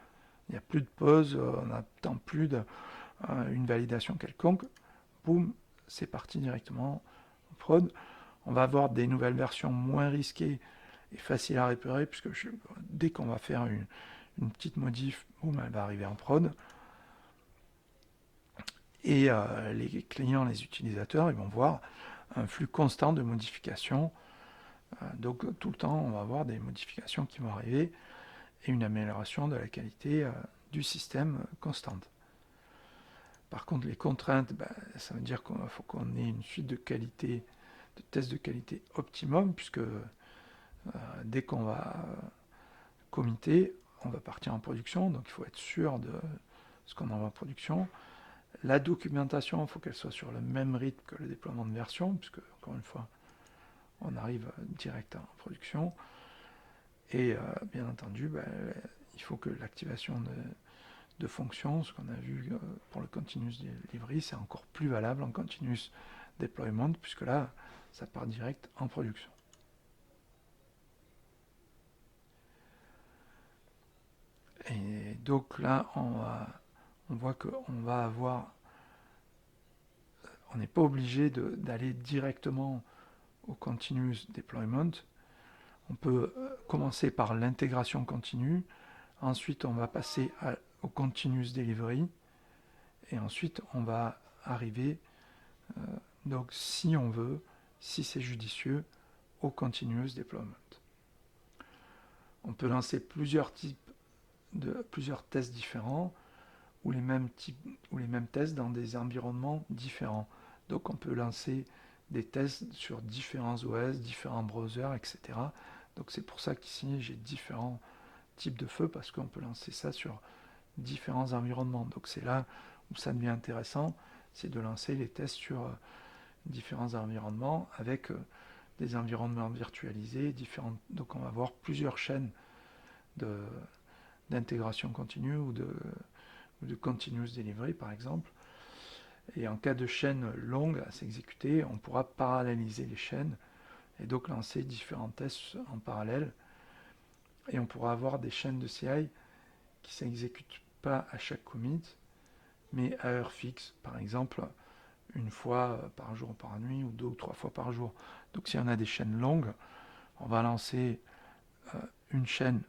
Il n'y a plus de pause, on n'attend plus une validation quelconque. Boum, c'est parti directement en prod. On va avoir des nouvelles versions moins risquées et faciles à réparer, puisque dès qu'on va faire une petite modif, boum, elle va arriver en prod. Et les clients, les utilisateurs, ils vont voir un flux constant de modifications. Donc tout le temps, on va avoir des modifications qui vont arriver et une amélioration de la qualité du système constante. Par contre, les contraintes, ça veut dire qu'il faut qu'on ait une suite de qualité, de tests de qualité optimum, puisque dès qu'on va committer, on va partir en production, donc il faut être sûr de ce qu'on envoie en production. La documentation, il faut qu'elle soit sur le même rythme que le déploiement de version, puisque, encore une fois, on arrive direct en production. Et bien entendu, il faut que l'activation de fonctions, ce qu'on a vu pour le continuous delivery, c'est encore plus valable en continuous deployment, puisque là, ça part direct en production. Et donc là, on voit qu'on va avoir... On n'est pas obligé d'aller directement au continuous deployment. On peut commencer par l'intégration continue, ensuite on va passer au continuous delivery, et ensuite on va arriver, donc si on veut, si c'est judicieux, au continuous deployment. On peut lancer plusieurs tests différents, ou les mêmes tests dans des environnements différents. Donc on peut lancer des tests sur différents OS, différents browsers, etc. Donc c'est pour ça qu'ici j'ai différents type de feu parce qu'on peut lancer ça sur différents environnements. Donc c'est là où ça devient intéressant, c'est de lancer les tests sur différents environnements avec des environnements virtualisés, différents. Donc on va avoir plusieurs chaînes d'intégration continue ou de continuous delivery par exemple. Et en cas de chaîne longue à s'exécuter, on pourra paralléliser les chaînes et donc lancer différents tests en parallèle. Et on pourra avoir des chaînes de CI qui ne s'exécutent pas à chaque commit, mais à heure fixe, par exemple une fois par jour ou par nuit, ou 2 ou 3 fois par jour. Donc si on a des chaînes longues, on va lancer une chaîne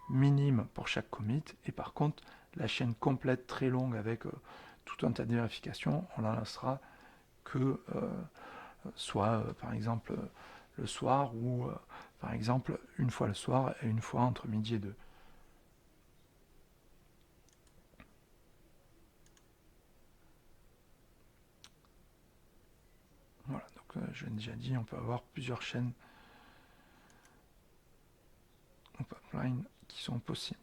minime pour chaque commit, et par contre, la chaîne complète très longue avec tout un tas de vérifications, on la lancera que soit par exemple le soir, ou par exemple une fois le soir et une fois entre midi et 2. Voilà, donc je l'ai déjà dit, on peut avoir plusieurs chaînes ou pipeline qui sont possibles.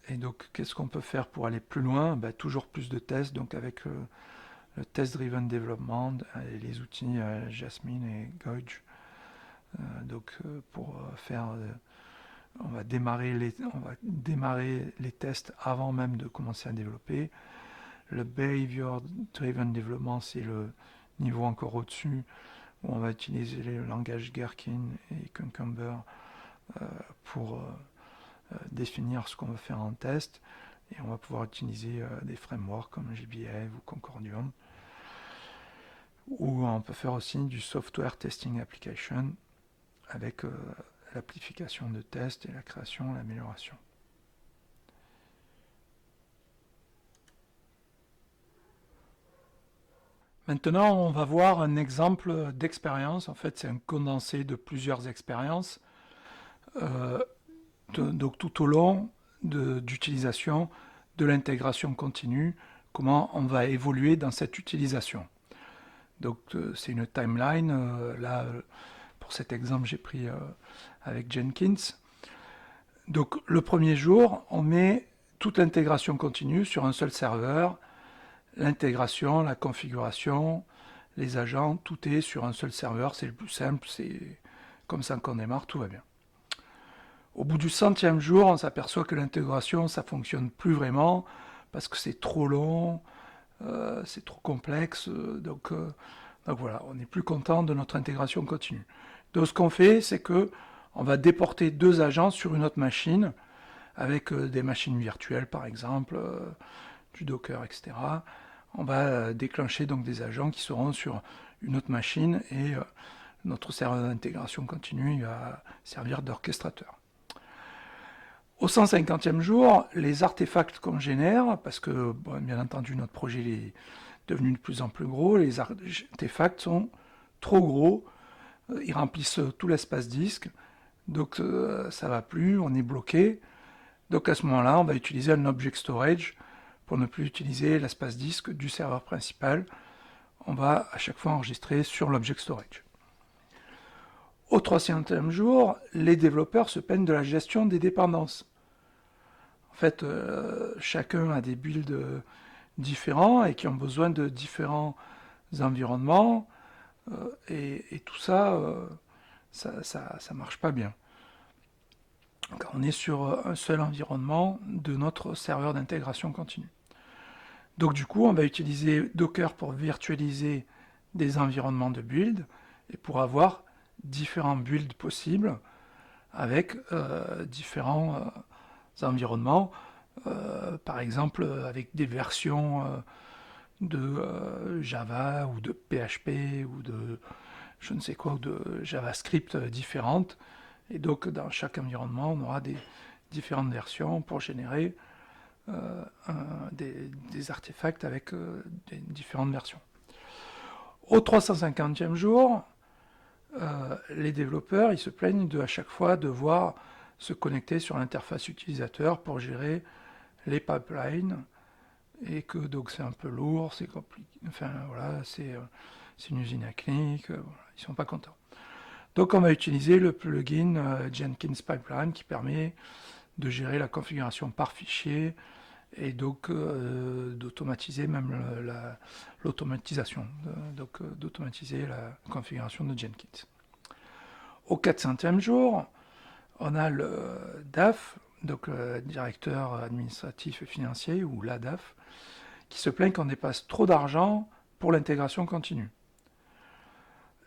Et donc, qu'est-ce qu'on peut faire pour aller plus loin? Toujours plus de tests, donc avec le Test Driven Development et les outils Jasmine et Gauge. Pour faire, on va démarrer les tests avant même de commencer à développer. Le Behavior Driven Development, c'est le niveau encore au-dessus, où on va utiliser le langage Gherkin et Cucumber pour définir ce qu'on veut faire en test, et on va pouvoir utiliser des frameworks comme JBehave ou Concordium. Ou on peut faire aussi du Software Testing Application avec l'application de tests et la création et l'amélioration. Maintenant, on va voir un exemple d'expérience. En fait, c'est un condensé de plusieurs expériences. Donc tout au long d'utilisation de l'intégration continue, comment on va évoluer dans cette utilisation. Donc c'est une timeline. Là, pour cet exemple, j'ai pris avec Jenkins. Donc le premier jour, on met toute l'intégration continue sur un seul serveur. L'intégration, la configuration, les agents, tout est sur un seul serveur. C'est le plus simple, c'est comme ça qu'on démarre, tout va bien. Au bout du 100e jour, on s'aperçoit que l'intégration, ça fonctionne plus vraiment parce que c'est trop long, c'est trop complexe. Donc voilà, on n'est plus content de notre intégration continue. Donc ce qu'on fait, c'est que on va déporter 2 agents sur une autre machine avec des machines virtuelles, par exemple, du Docker, etc. On va déclencher donc des agents qui seront sur une autre machine, et notre serveur d'intégration continue va servir d'orchestrateur. Au 150e jour, les artefacts qu'on génère, parce que bien entendu notre projet est devenu de plus en plus gros, les artefacts sont trop gros, ils remplissent tout l'espace disque, donc ça va plus, on est bloqué. Donc à ce moment-là, on va utiliser un object storage pour ne plus utiliser l'espace disque du serveur principal. On va à chaque fois enregistrer sur l'object storage. Au 300e jour, les développeurs se plaignent de la gestion des dépendances. En fait, chacun a des builds différents et qui ont besoin de différents environnements, et tout ça, ça marche pas bien. Car on est sur un seul environnement de notre serveur d'intégration continue. Donc du coup, on va utiliser Docker pour virtualiser des environnements de build et pour avoir différents builds possibles avec différents environnements, par exemple avec des versions de Java ou de PHP ou de je ne sais quoi, ou de JavaScript différentes. Et donc dans chaque environnement, on aura des différentes versions pour générer des artefacts avec des différentes versions. Au 350e jour, les développeurs ils se plaignent de à chaque fois devoir se connecter sur l'interface utilisateur pour gérer les pipelines, et que donc c'est un peu lourd, c'est compliqué, enfin voilà, c'est une usine à clics, voilà, ils sont pas contents. Donc on va utiliser le plugin Jenkins Pipeline qui permet de gérer la configuration par fichier et donc d'automatiser même l'automatisation, donc d'automatiser la configuration de Jenkins. Au 400e jour, on a le DAF, donc le directeur administratif et financier, ou la DAF, qui se plaint qu'on dépasse trop d'argent pour l'intégration continue.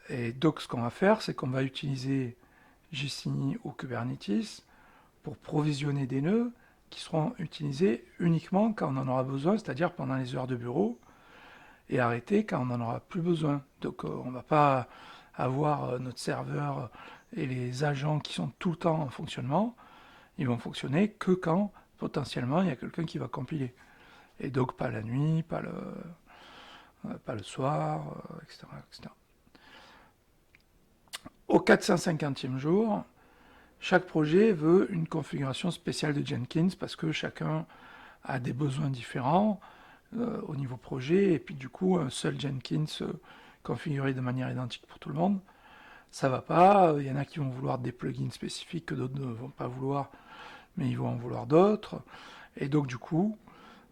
Et donc ce qu'on va faire, c'est qu'on va utiliser JCI ou Kubernetes pour provisionner des nœuds qui seront utilisés uniquement quand on en aura besoin, c'est-à-dire pendant les heures de bureau, et arrêter quand on n'en aura plus besoin. Donc on ne va pas avoir notre serveur et les agents qui sont tout le temps en fonctionnement, ils vont fonctionner que quand potentiellement il y a quelqu'un qui va compiler. Et donc pas la nuit, pas le soir, etc., etc. Au 450e jour, chaque projet veut une configuration spéciale de Jenkins parce que chacun a des besoins différents au niveau projet, et puis du coup, un seul Jenkins configuré de manière identique pour tout le monde, ça va pas. Il y en a qui vont vouloir des plugins spécifiques que d'autres ne vont pas vouloir, mais ils vont en vouloir d'autres. Et donc du coup,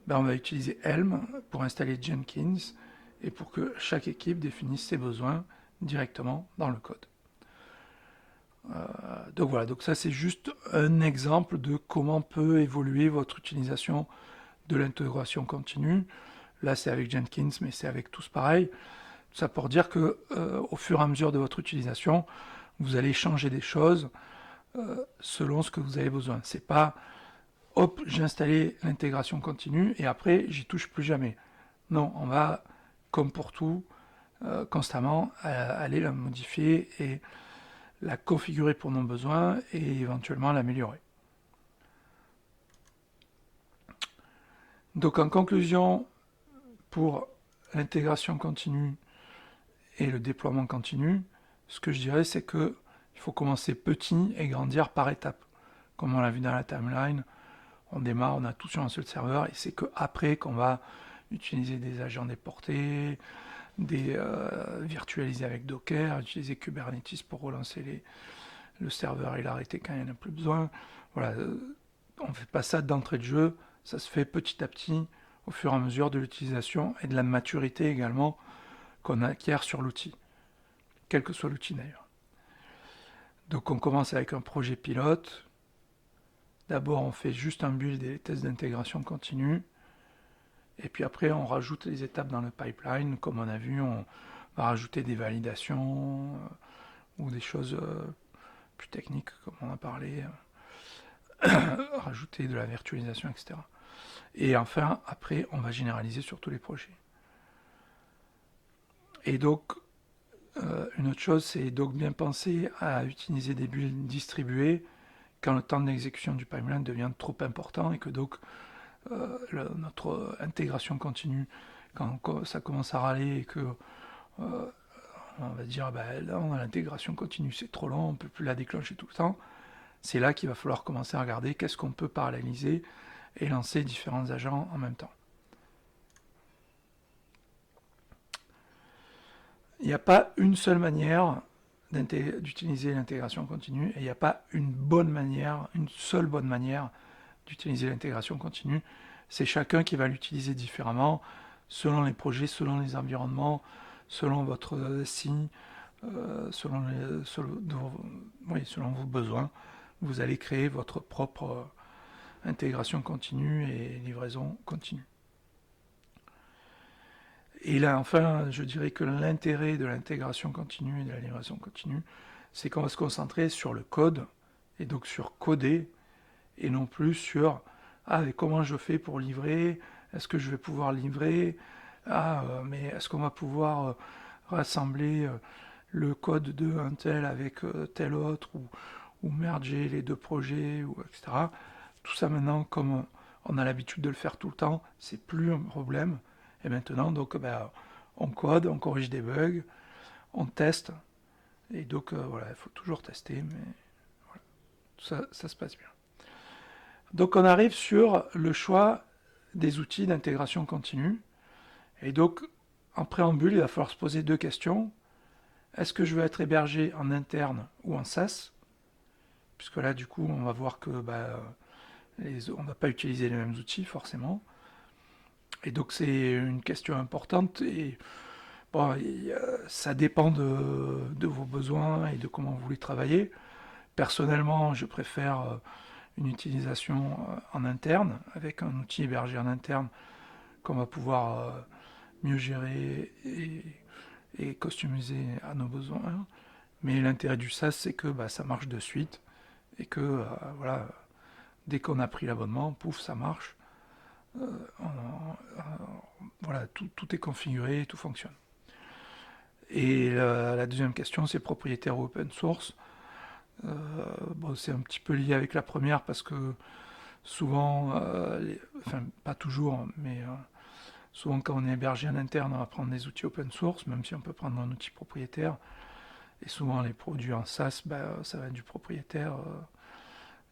on va utiliser Helm pour installer Jenkins et pour que chaque équipe définisse ses besoins directement dans le code. Donc voilà, donc ça c'est juste un exemple de comment peut évoluer votre utilisation de l'intégration continue. Là c'est avec Jenkins, mais c'est avec tous pareil. Tout ça pour dire que au fur et à mesure de votre utilisation, vous allez changer des choses selon ce que vous avez besoin. C'est pas hop, j'ai installé l'intégration continue et après j'y touche plus jamais. Non, on va, comme pour tout, constamment aller la modifier et la configurer pour nos besoins et éventuellement l'améliorer. Donc en conclusion, pour l'intégration continue et le déploiement continu, ce que je dirais c'est que il faut commencer petit et grandir par étapes. Comme on l'a vu dans la timeline, on démarre, on a tout sur un seul serveur et c'est qu'après qu'on va utiliser des agents déportés, des virtualiser avec Docker, utiliser Kubernetes pour relancer le serveur et l'arrêter quand il n'y en a plus besoin. Voilà, on ne fait pas ça d'entrée de jeu, ça se fait petit à petit au fur et à mesure de l'utilisation et de la maturité également qu'on acquiert sur l'outil, quel que soit l'outil d'ailleurs. Donc on commence avec un projet pilote. D'abord on fait juste un build et des tests d'intégration continue. Et puis après on rajoute les étapes dans le pipeline. Comme on a vu, on va rajouter des validations ou des choses plus techniques comme on a parlé. Rajouter de la virtualisation, etc. Et enfin, après, on va généraliser sur tous les projets. Et donc, une autre chose, c'est donc bien penser à utiliser des builds distribués quand le temps d'exécution du pipeline devient trop important et que donc notre intégration continue, quand ça commence à râler et que on va dire, là, l'intégration continue, c'est trop long, on ne peut plus la déclencher tout le temps, c'est là qu'il va falloir commencer à regarder qu'est-ce qu'on peut paralléliser et lancer différents agents en même temps. Il n'y a pas une seule manière d'utiliser l'intégration continue et il n'y a pas une seule bonne manière d'utiliser l'intégration continue. C'est chacun qui va l'utiliser différemment selon les projets, selon les environnements, selon votre SI, selon vos besoins. Vous allez créer votre propre intégration continue et livraison continue. Et là, enfin, je dirais que l'intérêt de l'intégration continue et de la livraison continue, c'est qu'on va se concentrer sur le code, et donc sur coder, et non plus sur mais comment je fais pour livrer, est-ce que je vais pouvoir livrer, mais est-ce qu'on va pouvoir rassembler le code de un tel avec tel autre, ou merger les deux projets, etc. Tout ça maintenant, comme on a l'habitude de le faire tout le temps, c'est plus un problème. Et maintenant, donc, on code, on corrige des bugs, on teste. Et donc, voilà, il faut toujours tester, mais voilà, ça se passe bien. Donc, on arrive sur le choix des outils d'intégration continue. Et donc, en préambule, il va falloir se poser deux questions. Est-ce que je veux être hébergé en interne ou en SaaS? Puisque là, du coup, on va voir que on ne va pas utiliser les mêmes outils forcément. Et donc, c'est une question importante. Et bon, ça dépend de vos besoins et de comment vous voulez travailler. Personnellement, je préfère une utilisation en interne, avec un outil hébergé en interne qu'on va pouvoir mieux gérer et customiser à nos besoins. Mais l'intérêt du SaaS, c'est que ça marche de suite et que voilà, dès qu'on a pris l'abonnement, pouf, ça marche. Voilà, tout est configuré, tout fonctionne. Et la deuxième question, c'est propriétaire ou open source. Bon, c'est un petit peu lié avec la première parce que souvent, enfin pas toujours, mais souvent quand on est hébergé en interne, on va prendre des outils open source, même si on peut prendre un outil propriétaire. Et souvent les produits en SaaS, ça va être du propriétaire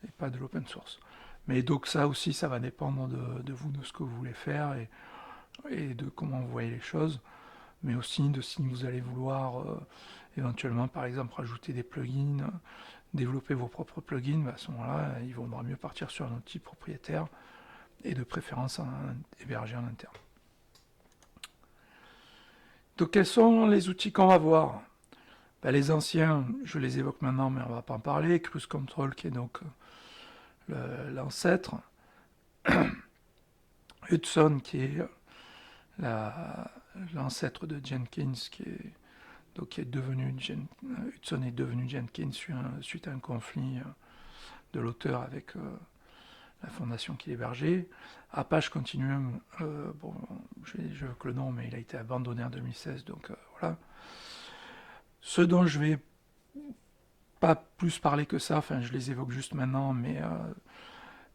et pas de l'open source. Mais donc ça aussi, ça va dépendre de vous, de ce que vous voulez faire et de comment vous voyez les choses, mais aussi de si vous allez vouloir éventuellement, par exemple, rajouter des plugins, développer vos propres plugins. À ce moment-là, il vaudra mieux partir sur un outil propriétaire et de préférence hébergé en interne. Donc quels sont les outils qu'on va voir? Les anciens, je les évoque maintenant, mais on ne va pas en parler. Cruise Control, qui est donc l'ancêtre. Hudson, qui est l'ancêtre de Jenkins, qui est devenu Hudson est devenu Jenkins suite à un conflit de l'auteur avec la fondation qui l'hébergeait. Apache Continuum, bon, j'évoque le nom, mais il a été abandonné en 2016, donc voilà. Ce dont je vais pas plus parler que ça, enfin je les évoque juste maintenant, mais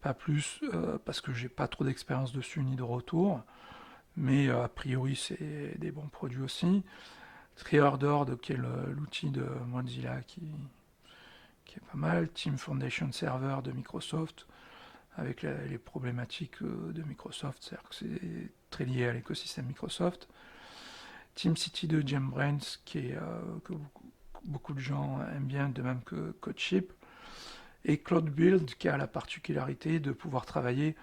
pas plus, parce que j'ai pas trop d'expérience dessus ni de retour, mais a priori c'est des bons produits aussi. TreeOrder, qui est l'outil de Mozilla qui est pas mal. Team Foundation Server de Microsoft, avec les problématiques de Microsoft, c'est-à-dire que c'est très lié à l'écosystème Microsoft. TeamCity de JetBrains, que beaucoup de gens aiment bien, de même que CodeShip. Et CloudBuild, qui a la particularité de pouvoir travailler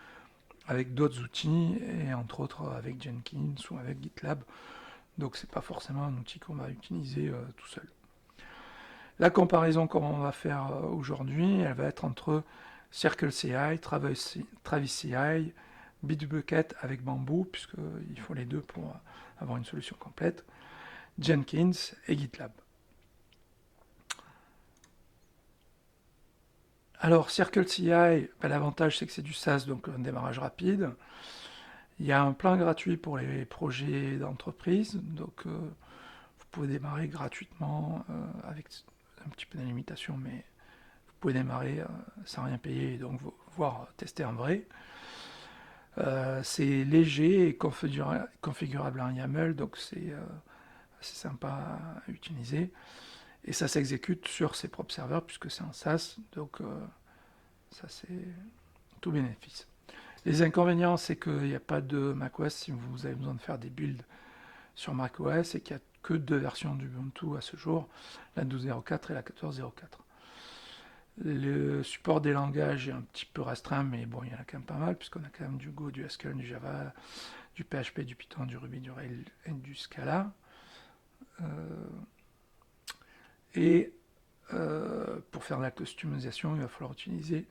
avec d'autres outils, et entre autres avec Jenkins ou avec GitLab. Donc c'est pas forcément un outil qu'on va utiliser tout seul. La comparaison qu'on va faire aujourd'hui, elle va être entre CircleCI, TravisCI, Bitbucket avec Bamboo, puisqu'il faut les deux pour avoir une solution complète, Jenkins et GitLab. Alors CircleCI, l'avantage c'est que c'est du SaaS, donc un démarrage rapide. Il y a un plan gratuit pour les projets d'entreprise, donc vous pouvez démarrer gratuitement avec un petit peu de limitation, mais vous pouvez démarrer sans rien payer et donc voir tester en vrai. C'est léger et configurable en YAML, donc c'est assez sympa à utiliser. Et ça s'exécute sur ses propres serveurs puisque c'est un SaaS, donc ça c'est tout bénéfice. Les inconvénients, c'est qu'il n'y a pas de macOS si vous avez besoin de faire des builds sur macOS et qu'il n'y a que deux versions d'Ubuntu à ce jour, la 12.04 et la 14.04. Le support des langages est un petit peu restreint, mais bon, il y en a quand même pas mal, puisqu'on a quand même du Go, du Haskell, du Java, du PHP, du Python, du Ruby, du Rails et du Scala. Et pour faire de la customisation, il va falloir utiliser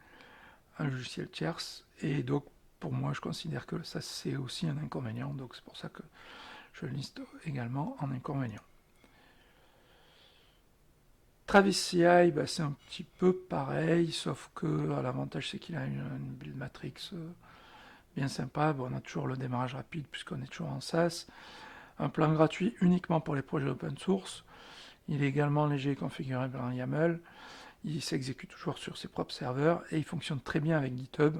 un logiciel tierce. Et donc, pour moi, je considère que ça, c'est aussi un inconvénient. Donc, c'est pour ça que je le liste également en inconvénient. TravisCI, c'est un petit peu pareil, sauf que l'avantage, c'est qu'il a une build matrix bien sympa. Bon, on a toujours le démarrage rapide puisqu'on est toujours en SaaS. Un plan gratuit uniquement pour les projets open source. Il est également léger et configurable en YAML. Il s'exécute toujours sur ses propres serveurs et il fonctionne très bien avec GitHub.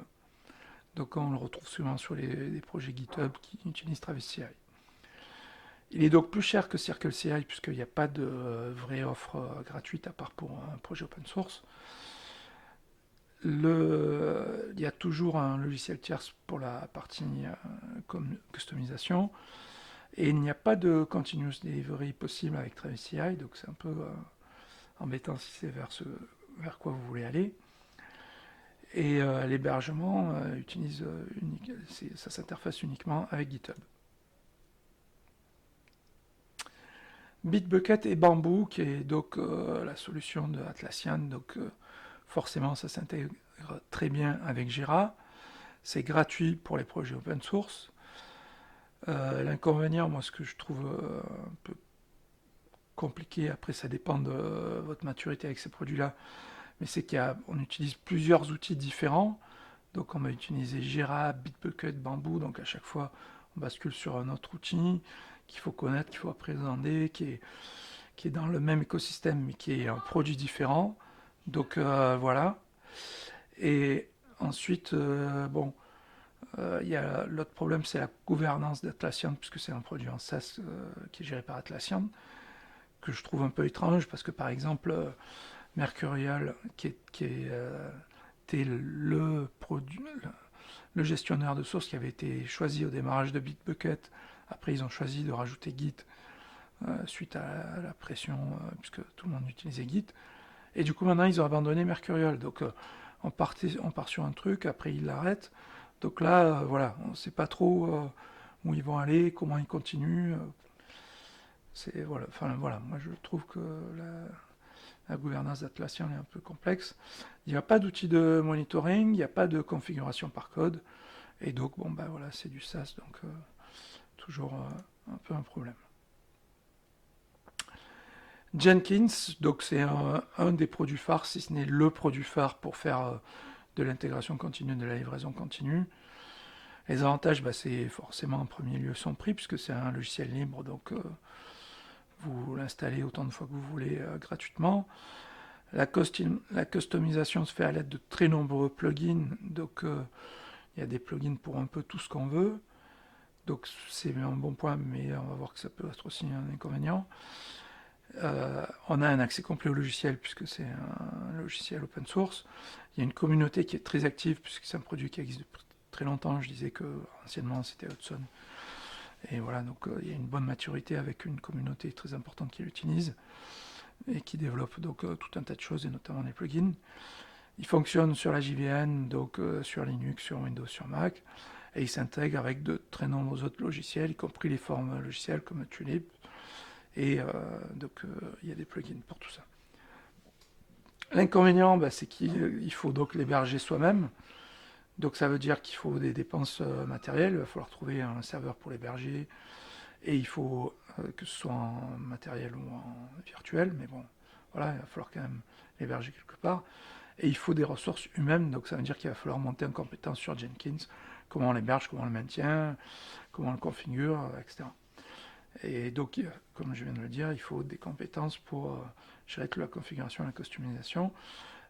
Donc on le retrouve souvent sur les projets GitHub qui utilisent TravisCI. Il est donc plus cher que CircleCI puisqu'il n'y a pas de vraie offre gratuite à part pour un projet open source. Il y a toujours un logiciel tierce pour la partie customisation. Et il n'y a pas de continuous delivery possible avec Travis CI, donc c'est un peu embêtant si c'est vers quoi vous voulez aller. Et l'hébergement ça s'interface uniquement avec GitHub. Bitbucket et Bamboo, qui est donc la solution de Atlassian, donc forcément ça s'intègre très bien avec Jira. C'est gratuit pour les projets open source. L'inconvénient, moi ce que je trouve un peu compliqué, après ça dépend de votre maturité avec ces produits-là, mais c'est qu'on utilise plusieurs outils différents. Donc on va utiliser Jira, Bitbucket, Bamboo, donc à chaque fois on bascule sur un autre outil qu'il faut connaître, qu'il faut appréhender, qui est dans le même écosystème mais qui est un produit différent. Donc voilà. Et ensuite, bon, y a l'autre problème, c'est la gouvernance d'Atlassian, puisque c'est un produit en SaaS qui est géré par Atlassian, que je trouve un peu étrange, parce que par exemple, Mercurial, était le gestionnaire de source qui avait été choisi au démarrage de Bitbucket. Après, ils ont choisi de rajouter Git suite à la pression, puisque tout le monde utilisait Git. Et du coup, maintenant, ils ont abandonné Mercurial. Donc, on part sur un truc, après, ils l'arrêtent. Donc là, voilà, on ne sait pas trop où ils vont aller, comment ils continuent. Voilà, enfin, voilà, moi, je trouve que la gouvernance d'Atlassian est un peu complexe. Il n'y a pas d'outil de monitoring, il n'y a pas de configuration par code. Et donc, bon, ben voilà, c'est du SaaS, donc toujours un peu un problème. Jenkins, donc c'est un des produits phares, si ce n'est le produit phare pour faire de l'intégration continue, de la livraison continue. Les avantages, bah, c'est forcément en premier lieu son prix, puisque c'est un logiciel libre, donc vous l'installez autant de fois que vous voulez gratuitement. La customisation se fait à l'aide de très nombreux plugins, donc il y a des plugins pour un peu tout ce qu'on veut. Donc c'est un bon point, mais on va voir que ça peut être aussi un inconvénient. On a un accès complet au logiciel puisque c'est un logiciel open source. Il y a une communauté qui est très active puisque c'est un produit qui existe depuis très longtemps. Je disais que anciennement c'était Hudson. Et voilà, donc il y a une bonne maturité avec une communauté très importante qui l'utilise et qui développe donc tout un tas de choses et notamment des plugins. Il fonctionne sur la JVM, donc sur Linux, sur Windows, sur Mac, et il s'intègre avec de très nombreux autres logiciels, y compris les formes logicielles comme Tulip, et donc il y a des plugins pour tout ça. L'inconvénient, bah, c'est qu'il faut donc l'héberger soi-même, donc ça veut dire qu'il faut des dépenses matérielles, il va falloir trouver un serveur pour l'héberger, et il faut que ce soit en matériel ou en virtuel, mais bon, voilà, il va falloir quand même l'héberger quelque part. Et il faut des ressources humaines, donc ça veut dire qu'il va falloir monter en compétence sur Jenkins, comment on l'héberge, comment on le maintient, comment on le configure, etc. Et donc, comme je viens de le dire, il faut des compétences pour gérer toute la configuration et la customisation.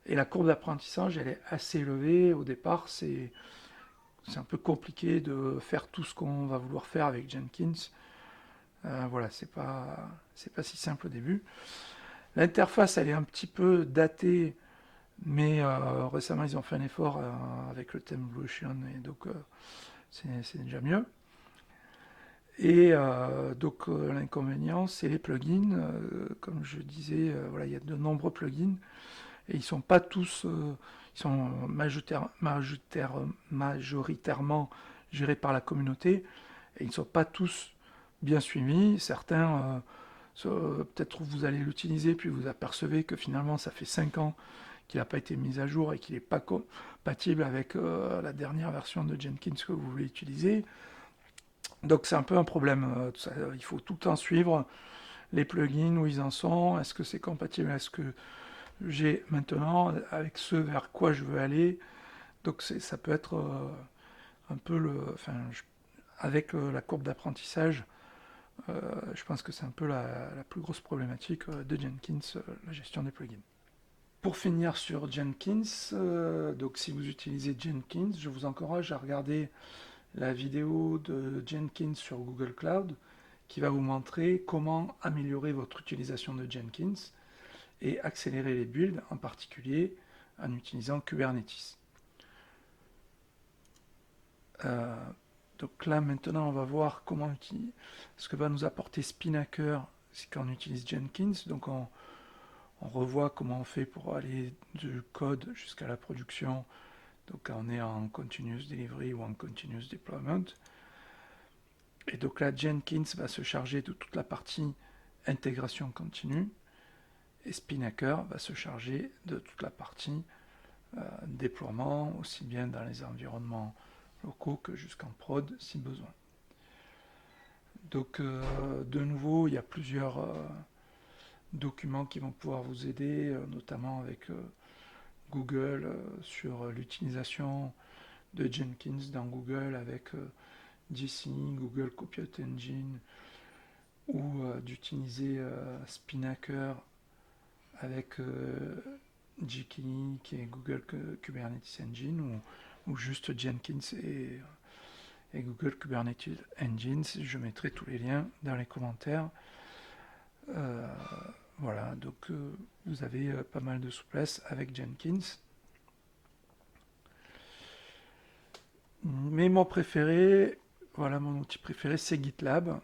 Et la courbe d'apprentissage, elle est assez élevée. Au départ, c'est un peu compliqué de faire tout ce qu'on va vouloir faire avec Jenkins. Voilà, c'est pas si simple au début. L'interface, elle est un petit peu datée, mais récemment, ils ont fait un effort avec le thème Evolution, et donc c'est déjà mieux. Et donc l'inconvénient, c'est les plugins. Comme je disais, voilà, il y a de nombreux plugins, et ils sont pas tous, ils sont majoritairement gérés par la communauté, et ils ne sont pas tous bien suivis. Certains, peut-être vous allez l'utiliser, puis vous apercevez que finalement ça fait 5 ans qu'il n'a pas été mis à jour et qu'il n'est pas compatible avec la dernière version de Jenkins que vous voulez utiliser. Donc c'est un peu un problème. Il faut tout le temps suivre les plugins, où ils en sont, est-ce que c'est compatible avec ce que j'ai maintenant, avec ce vers quoi je veux aller. Donc ça peut être un peu avec la courbe d'apprentissage, je pense que c'est un peu la plus grosse problématique de Jenkins, la gestion des plugins. Pour finir sur Jenkins, donc si vous utilisez Jenkins, je vous encourage à regarder la vidéo de Jenkins sur Google Cloud qui va vous montrer comment améliorer votre utilisation de Jenkins et accélérer les builds, en particulier en utilisant Kubernetes. Donc là maintenant on va voir comment ce que va nous apporter Spinnaker quand on utilise Jenkins. Donc on revoit comment on fait pour aller du code jusqu'à la production. Donc quand on est en continuous delivery ou en continuous deployment. Et donc là Jenkins va se charger de toute la partie intégration continue et Spinnaker va se charger de toute la partie déploiement, aussi bien dans les environnements locaux que jusqu'en prod si besoin. Donc de nouveau, il y a plusieurs documents qui vont pouvoir vous aider, notamment avec Google sur l'utilisation de Jenkins dans Google avec GC, Google Compute Engine, ou d'utiliser Spinnaker avec GKE qui est Google Kubernetes Engine, ou juste Jenkins et Google Kubernetes Engine. Je mettrai tous les liens dans les commentaires. Voilà, donc vous avez pas mal de souplesse avec Jenkins. Mais mon préféré, voilà, mon outil préféré, c'est GitLab.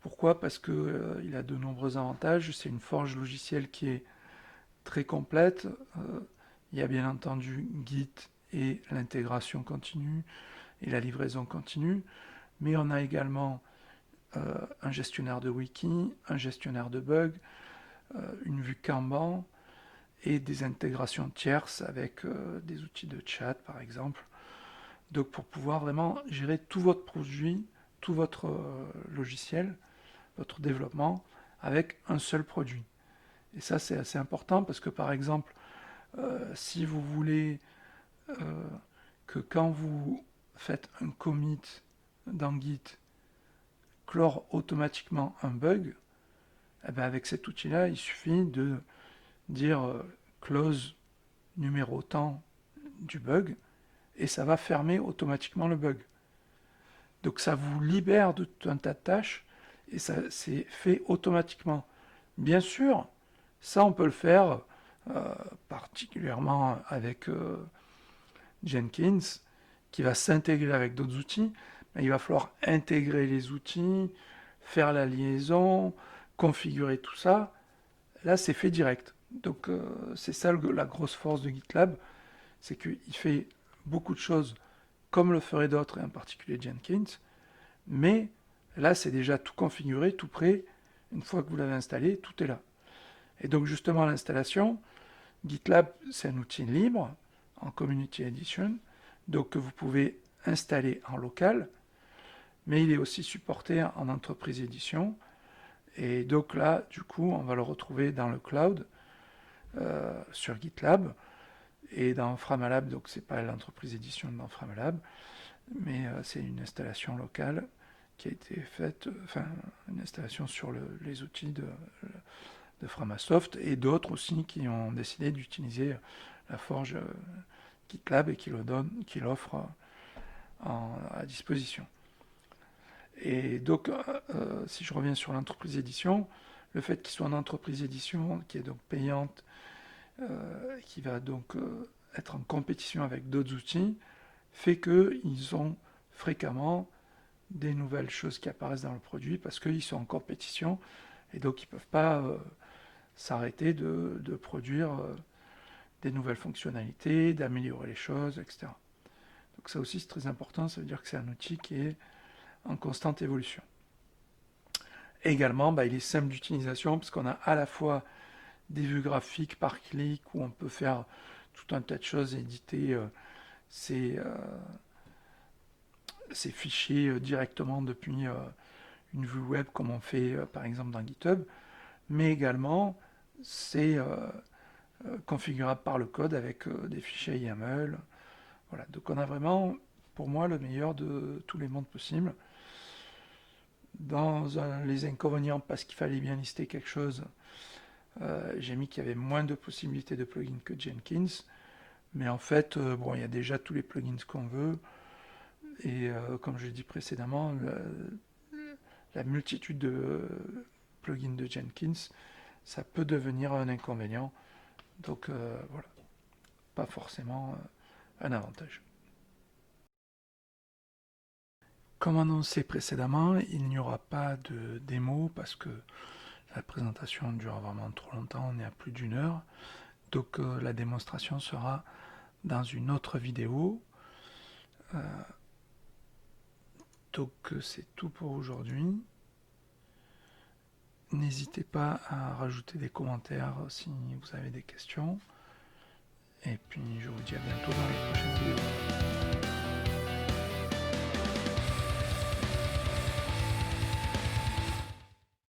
Pourquoi? Parce que il a de nombreux avantages. C'est une forge logicielle qui est très complète. Il y a bien entendu Git et l'intégration continue et la livraison continue, mais on a également un gestionnaire de wiki, un gestionnaire de bugs, une vue Kanban et des intégrations tierces avec des outils de chat par exemple. Donc pour pouvoir vraiment gérer tout votre produit, tout votre logiciel, votre développement avec un seul produit. Et ça c'est assez important parce que par exemple, si vous voulez que quand vous faites un commit dans Git, clore automatiquement un bug, eh bien avec cet outil-là, il suffit de dire close numéro tant du bug et ça va fermer automatiquement le bug. Donc ça vous libère de tout un tas de tâches et ça c'est fait automatiquement. Bien sûr, ça on peut le faire particulièrement avec Jenkins qui va s'intégrer avec d'autres outils, mais il va falloir intégrer les outils, faire la liaison, configurer tout ça. Là, c'est fait direct. Donc, c'est ça la grosse force de GitLab, c'est qu'il fait beaucoup de choses comme le feraient d'autres, et en particulier Jenkins, mais là, c'est déjà tout configuré, tout prêt. Une fois que vous l'avez installé, tout est là. Et donc, justement, l'installation, GitLab, c'est un outil libre en Community Edition, donc que vous pouvez installer en local, mais il est aussi supporté en Enterprise Edition. Et donc là, du coup, on va le retrouver dans le cloud, sur GitLab, et dans Framalab, donc c'est pas l'Enterprise Edition dans Framalab, mais c'est une installation locale qui a été faite, enfin, une installation sur les outils de Framasoft, et d'autres aussi qui ont décidé d'utiliser la forge GitLab et qui l'offre à disposition. Et donc, si je reviens sur l'entreprise édition, le fait qu'il soit en entreprise édition, qui est donc payante, qui va donc être en compétition avec d'autres outils, fait qu'ils ont fréquemment des nouvelles choses qui apparaissent dans le produit parce qu'ils sont en compétition et donc ils ne peuvent pas s'arrêter de produire des nouvelles fonctionnalités, d'améliorer les choses, etc. Donc ça aussi c'est très important, ça veut dire que c'est un outil qui est en constante évolution. Et également, il est simple d'utilisation parce qu'on a à la fois des vues graphiques par clic où on peut faire tout un tas de choses, éditer ces fichiers directement depuis une vue web comme on fait par exemple dans GitHub, mais également c'est configurable par le code avec des fichiers YAML. Voilà, donc on a vraiment, pour moi, le meilleur de tous les mondes possibles. Dans les inconvénients, parce qu'il fallait bien lister quelque chose, j'ai mis qu'il y avait moins de possibilités de plugins que Jenkins, mais en fait, bon, il y a déjà tous les plugins qu'on veut, et comme je l'ai dit précédemment, la multitude de plugins de Jenkins, ça peut devenir un inconvénient, donc voilà, pas forcément un avantage. Comme annoncé précédemment, il n'y aura pas de démo parce que la présentation dure vraiment trop longtemps, on est à plus d'une heure. Donc la démonstration sera dans une autre vidéo. Donc c'est tout pour aujourd'hui. N'hésitez pas à rajouter des commentaires si vous avez des questions. Et puis je vous dis à bientôt dans les prochaines vidéos.